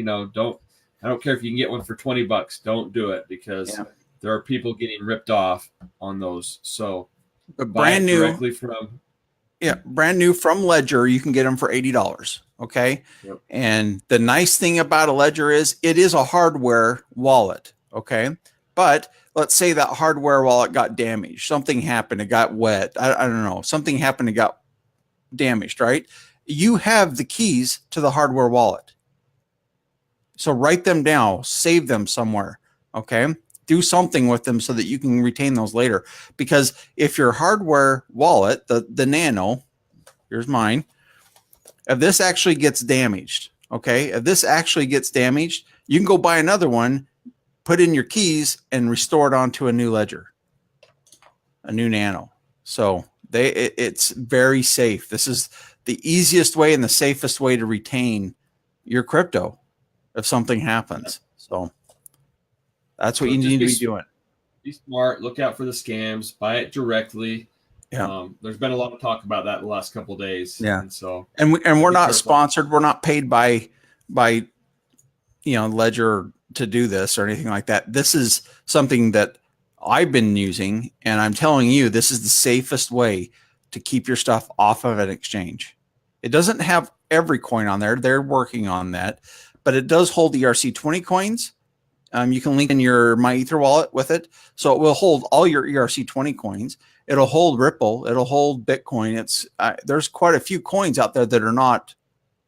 don't care if you can get one for $20. Don't do it, because there are people getting ripped off on those. So But buy brand it new directly from. Yeah, brand new from Ledger, you can get them for $80. Okay. Yep. And the nice thing about a Ledger is it is a hardware wallet. Okay. But let's say that hardware wallet got damaged. Something happened. It got wet. I don't know. Something happened. It got damaged, right? You have the keys to the hardware wallet. So write them down, save them somewhere. Okay. Do something with them so that you can retain those later. Because if your hardware wallet, the Nano, here's mine, if this actually gets damaged, okay, if this actually gets damaged, you can go buy another one, put in your keys, and restore it onto a new Ledger, a new Nano. So it's very safe. This is the easiest way and the safest way to retain your crypto if something happens. So that's what you need to be doing. Be smart. Look out for the scams. Buy it directly. Yeah. There's been a lot of talk about that the last couple of days. Yeah. And we're not sponsored. We're not paid by Ledger to do this or anything like that. This is something that I've been using, and I'm telling you, this is the safest way to keep your stuff off of an exchange. It doesn't have every coin on there. They're working on that, but it does hold ERC20 coins. You can link in your MyEther wallet with it. So it will hold all your ERC20 coins. It'll hold Ripple. It'll hold Bitcoin. There's quite a few coins out there that are not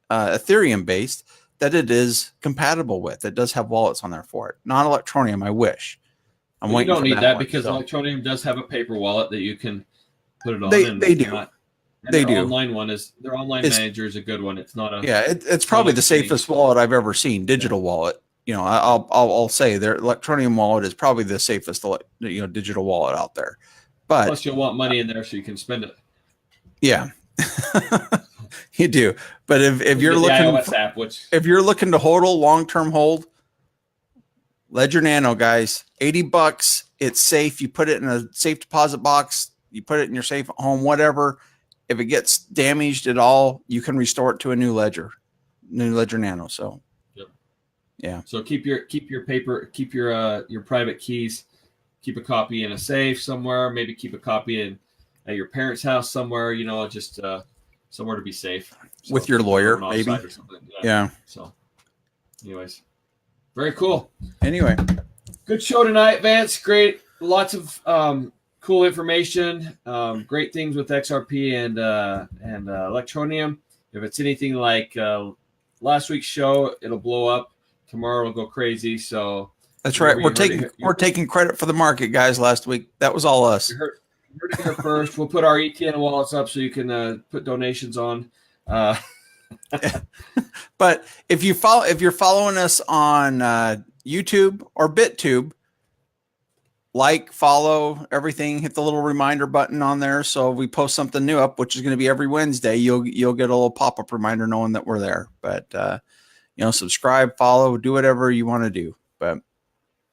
Ethereum based that it is compatible with. It does have wallets on there for it. Not Electroneum, I wish. You don't need that because Electroneum does have a paper wallet that you can put it on. They do. They do. Online one is their online manager is a good one. It's not a it's probably the safest wallet I've ever seen. Digital wallet. I'll say their Electroneum wallet is probably the safest digital wallet out there. But plus you'll want money in there so you can spend it. Yeah. You do. But if you're looking if you're looking to hold long-term hold, Ledger Nano, guys, $80. It's safe. You put it in a safe deposit box, you put it in your safe at home, whatever. If it gets damaged at all, you can restore it to a new Ledger Nano. So yeah. So keep your paper, keep your private keys, keep a copy in a safe somewhere, maybe keep a copy at your parents' house somewhere, just somewhere to be safe. So, with your lawyer, maybe. Or something. Yeah. So anyways, very cool. Anyway, good show tonight, Vance. Great. Lots of cool information. Great things with XRP and Electroneum. If it's anything like last week's show, it'll blow up. Tomorrow will go crazy. So that's right. We're taking credit for the market, guys. Last week, that was all us. You heard it here first. We'll put our ETN wallets up so you can put donations on. But if you're following us on YouTube or BitTube, follow everything, hit the little reminder button on there. So if we post something new up, which is going to be every Wednesday, you'll get a little pop-up reminder knowing that we're there. But subscribe, follow, do whatever you want to do. But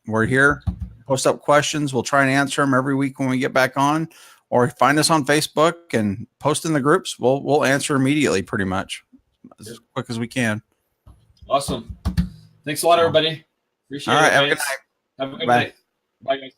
we're here. Post up questions. We'll try and answer them every week when we get back on, or find us on Facebook and post in the groups. We'll answer immediately, pretty much as quick as we can. Awesome. Thanks a lot, everybody. Appreciate it. All right. Have a good night. Have a good night. Bye, guys.